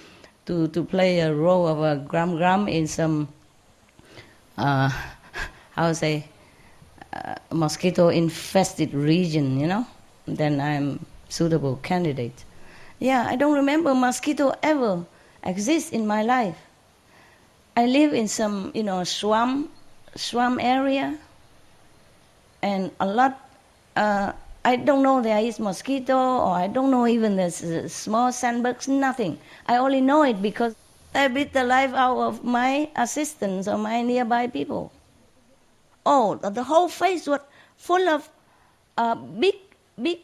to play a role of a gram in some, mosquito-infested region, then I'm suitable candidate. Yeah, I don't remember mosquito ever exist in my life. I live in some, swamp area, and a lot. I don't know there is mosquito, or I don't know even there's small sandbugs. Nothing. I only know it because I beat the life out of my assistants or my nearby people. Oh, the whole face was full of big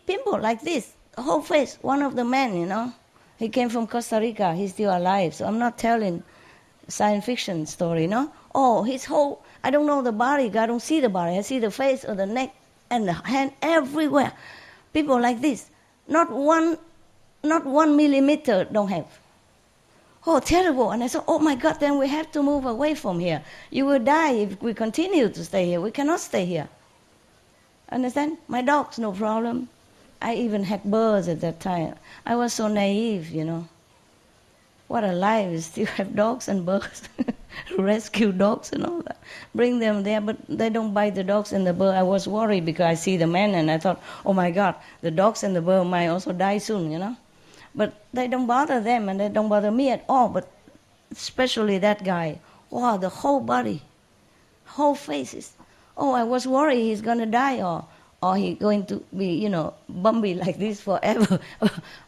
pimple like this. The whole face. One of the men, he came from Costa Rica. He's still alive. So I'm not telling science fiction story, Oh, his whole, I don't know the body. I don't see the body. I see the face or the neck and the hand everywhere. People like this. Not one millimeter don't have. Oh, terrible. And I said, oh my God, then we have to move away from here. You will die if we continue to stay here. We cannot stay here. Understand? My dogs, no problem. I even had birds at that time. I was so naive, What a life, we still have dogs and birds. Rescue dogs and all that. Bring them there, but they don't bite the dogs and the bird. I was worried because I see the man and I thought, oh my God, the dogs and the bird might also die soon, But they don't bother them and they don't bother me at all, but especially that guy. Wow, the whole body, whole faces. Oh, I was worried he's going to die or he's going to be, bumpy like this forever.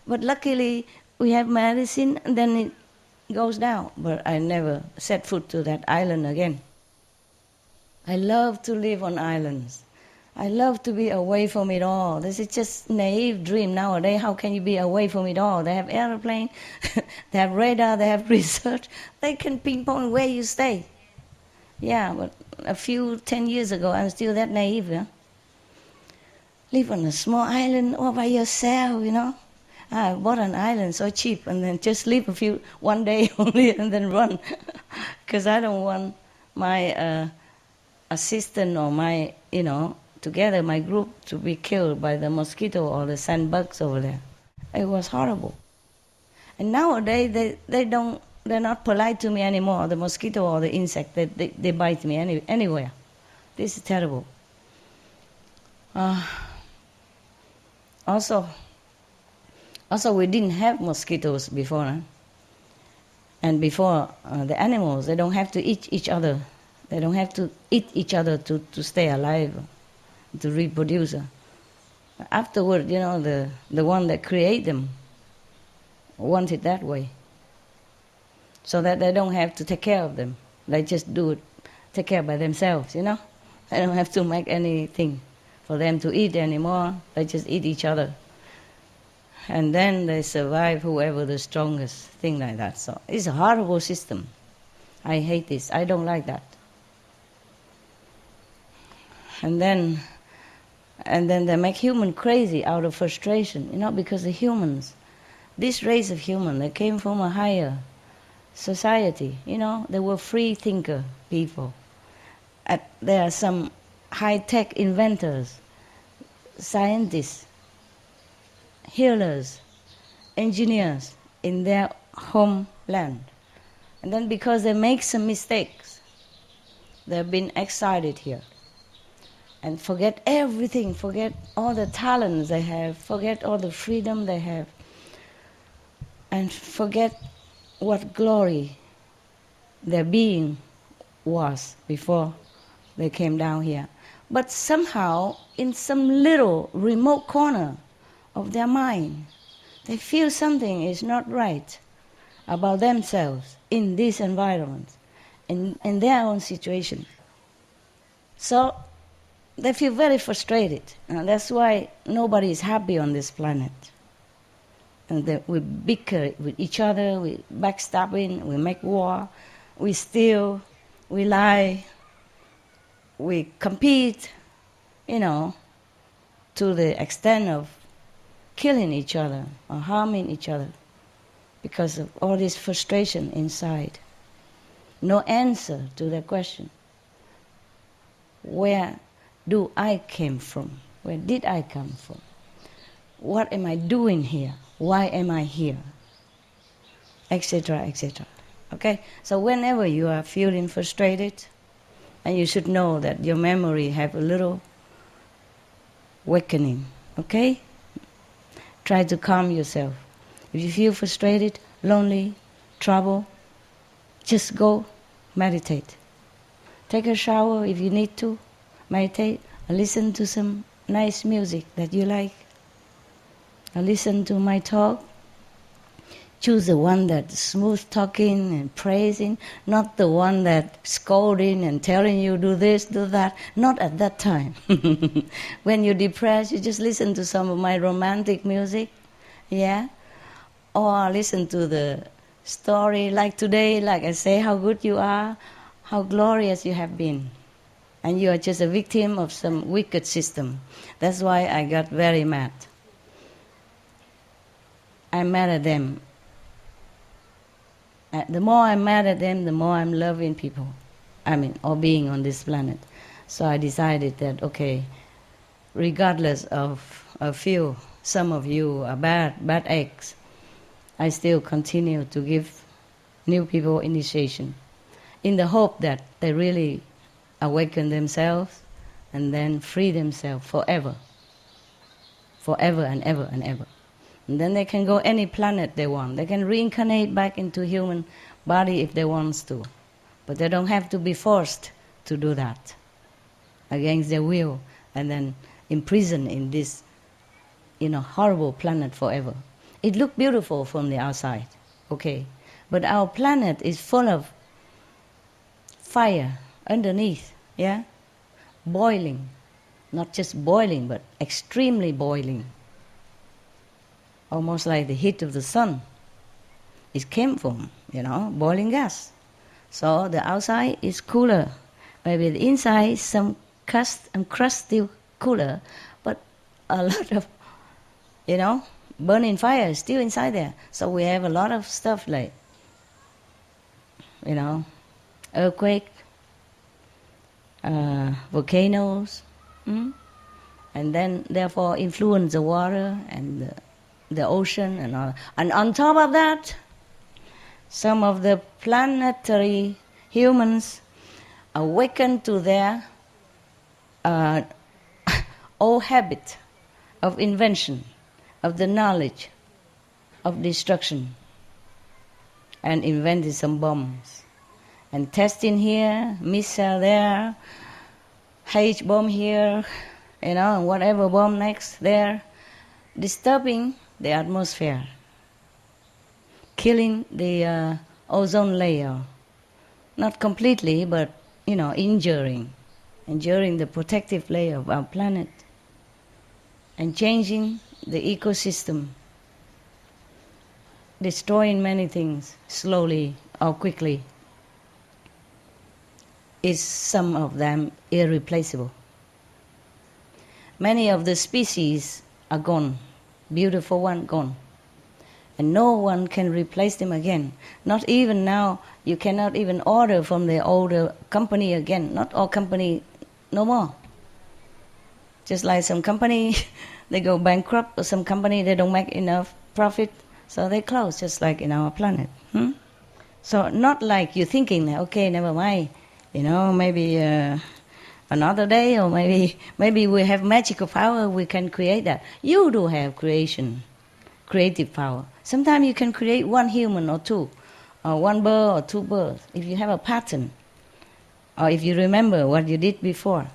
But luckily, we have medicine, and then it goes down. But I never set foot to that island again. I love to live on islands. I love to be away from it all. This is just naive dream nowadays. How can you be away from it all? They have airplane, they have radar, they have research. They can pinpoint where you stay. Yeah, but 10 years ago, I'm still that naive, Live on a small island all by yourself, I bought an island so cheap and then just live one day only and then run. Because I don't want my assistant or my, together my group to be killed by the mosquito or the sandbugs over there. It was horrible. And nowadays they're not polite to me anymore, the mosquito or the insect. They bite me anywhere. This is terrible. Also, we didn't have mosquitoes before. And before, the animals, they don't have to eat each other. They don't have to eat each other to stay alive, to reproduce. Afterward, the one that create them want it that way. So that they don't have to take care of them. They just take care by themselves, They don't have to make anything for them to eat anymore. They just eat each other. And then they survive whoever the strongest, thing like that. So it's a horrible system. I hate this. I don't like that. And then they make human crazy out of frustration, because the humans, this race of human, they came from a higher society, they were free thinker people. There are some high-tech inventors, scientists, healers, engineers in their homeland. And then because they make some mistakes, they've been exiled here. And forget everything, forget all the talents they have, forget all the freedom they have, and forget what glory their being was before they came down here. But somehow, in some little remote corner of their mind, they feel something is not right about themselves in this environment, in their own situation. So they feel very frustrated. And that's why nobody is happy on this planet. And we bicker with each other, we backstabbing, we make war, we steal, we lie, we compete, to the extent of killing each other or harming each other because of all this frustration inside. No answer to the question, where do I came from? Where did I come from? What am I doing here? Why am I here? Etc., etc. Okay? So whenever you are feeling frustrated, and you should know that your memory have a little awakening. Okay? Try to calm yourself. If you feel frustrated, lonely, trouble, just go meditate. Take a shower if you need to. Meditate, or listen to some nice music that you like. Or listen to my talk. Choose the one that's smooth talking and praising, not the one that's scolding and telling you do this, do that. Not at that time. When you're depressed, you just listen to some of my romantic music, yeah? Or listen to the story like today, like I say, how good you are, how glorious you have been. And you are just a victim of some wicked system. That's why I got very mad. I'm mad at them. The more I'm mad at them, the more I'm loving people. Or being on this planet. So I decided that, okay, regardless of a few, some of you are bad eggs, I still continue to give new people initiation in the hope that they really awaken themselves and then free themselves forever. Forever and ever and ever. And then they can go any planet they want. They can reincarnate back into human body if they want to. But they don't have to be forced to do that against their will and then imprisoned in this, horrible planet forever. It looks beautiful from the outside, okay. But our planet is full of fire underneath, yeah? Boiling. Not just boiling, but extremely boiling. Almost like the heat of the sun. It came from, boiling gas. So the outside is cooler. Maybe the inside is some crust still cooler, but a lot of, burning fire is still inside there. So we have a lot of stuff like, earthquake, volcanoes, and then therefore influence the water and the ocean and all. And on top of that, some of the planetary humans awaken to their old habit of invention, of the knowledge of destruction, and invented some bombs. And testing here, missile there, H bomb here, and whatever bomb next there, disturbing the atmosphere, killing the ozone layer. Not completely, but, injuring the protective layer of our planet. and changing the ecosystem, destroying many things slowly or quickly, is some of them irreplaceable. Many of the species are gone, beautiful one gone, and no one can replace them again. Not even now, you cannot even order from the older company again. Not all company, no more. Just like some company, they go bankrupt, or some company, they don't make enough profit, so they close, just like in our planet. So not like you're thinking, okay, never mind, maybe another day, or maybe we have magical power, we can create that. You do have creative power. Sometimes you can create one human or two, or one bird or two birds, if you have a pattern, or if you remember what you did before.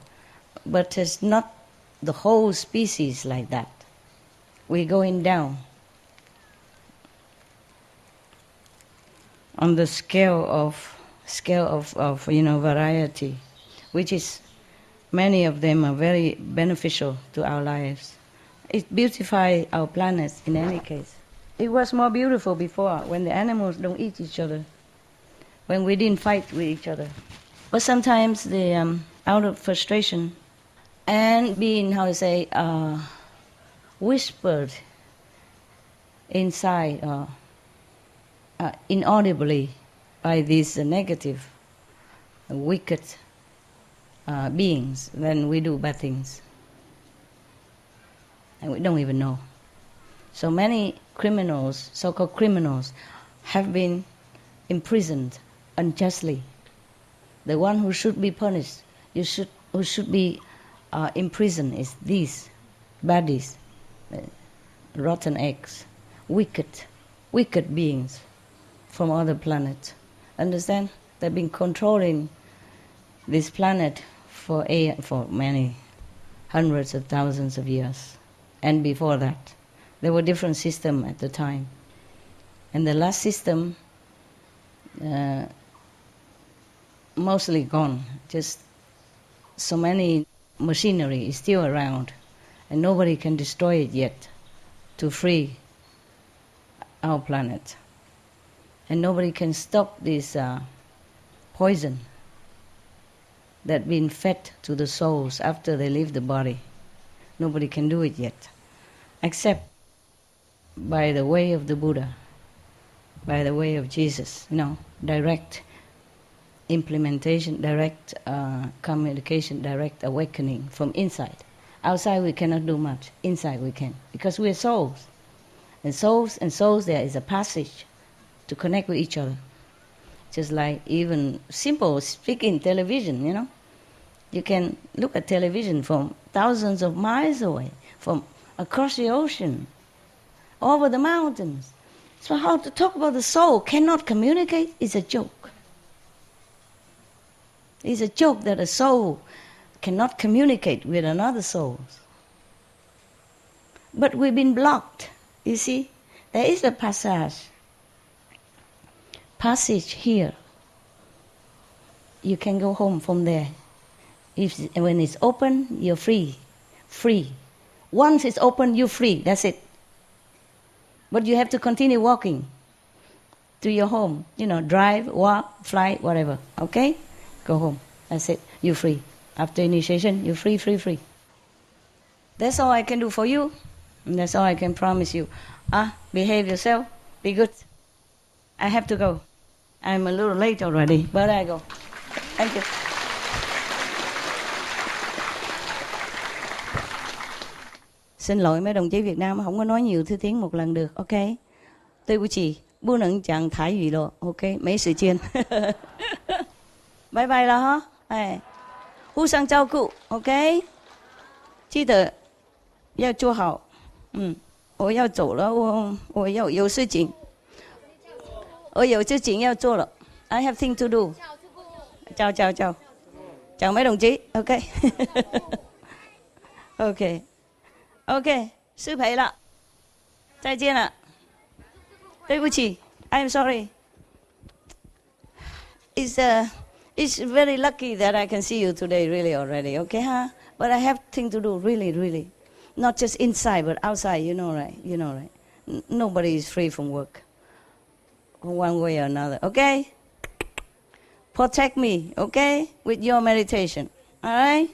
But it's not the whole species like that. We're going down on the scale of variety, which is, many of them are very beneficial to our lives. It beautifies our planet in any case. It was more beautiful before, when the animals don't eat each other, when we didn't fight with each other. But sometimes out of frustration and being, whispered inside, inaudibly by these negative, wicked beings, then we do bad things. And we don't even know. So many criminals, so-called criminals, have been imprisoned unjustly. The one who should be punished, who should be imprisoned, is these baddies, rotten eggs, wicked beings from other planets. Understand? They've been controlling this planet for many hundreds of thousands of years. And before that, there were different systems at the time. And the last system, mostly gone. Just so many machinery is still around, and nobody can destroy it yet to free our planet. And nobody can stop this poison that been fed to the souls after they leave the body. Nobody can do it yet, except by the way of the Buddha, by the way of Jesus, direct implementation, direct communication, direct awakening from inside. Outside we cannot do much, inside we can, because we are souls. And souls, there is a passage to connect with each other. Just like even simple speaking television, You can look at television from thousands of miles away, from across the ocean, over the mountains. So how to talk about the soul cannot communicate is a joke. It's a joke that a soul cannot communicate with another soul. But we've been blocked, you see. There is a passage here. You can go home from there. When it's open, you're free. Once it's open, you're free. That's it. But you have to continue walking to your home. Drive, walk, fly, whatever. Okay? Go home. That's it. You're free. After initiation, you're free. That's all I can do for you. And that's all I can promise you. Behave yourself. Be good. I have to go. I'm a little late already, but I go. Thank you. Xin lỗi mấy đồng chí Việt Nam không có nói nhiều thứ tiếng một lần được, ok? 对不起，不能讲台语了 ，OK？ 没时间。拜拜了哈，哎，互相照顾 ，OK？ 记得要做好，我要走了，我要有事情，我有事情要做了 ，I have thing to do。chào mấy đồng chí, OK，失陪了，再见了，对不起 ，I'm sorry。It's very lucky that I can see you today, really already, okay, huh? But I have thing to do, really. Not just inside, but outside, you know, right? You know, right? Nobody is free from work, one way or another, okay? Protect me, okay, with your meditation, all right?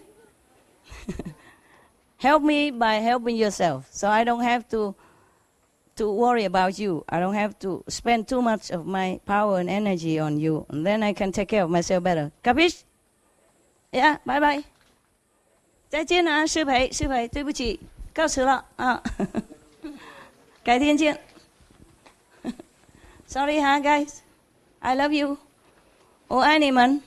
Help me by helping yourself, so I don't have to worry about you. I don't have to spend too much of my power and energy on you, and then I can take care of myself better. Capish? Yeah, bye bye. 再见啊，师培，师培，对不起，告辞了啊，改天见。Sorry 哈，guys，I love you，我爱你们。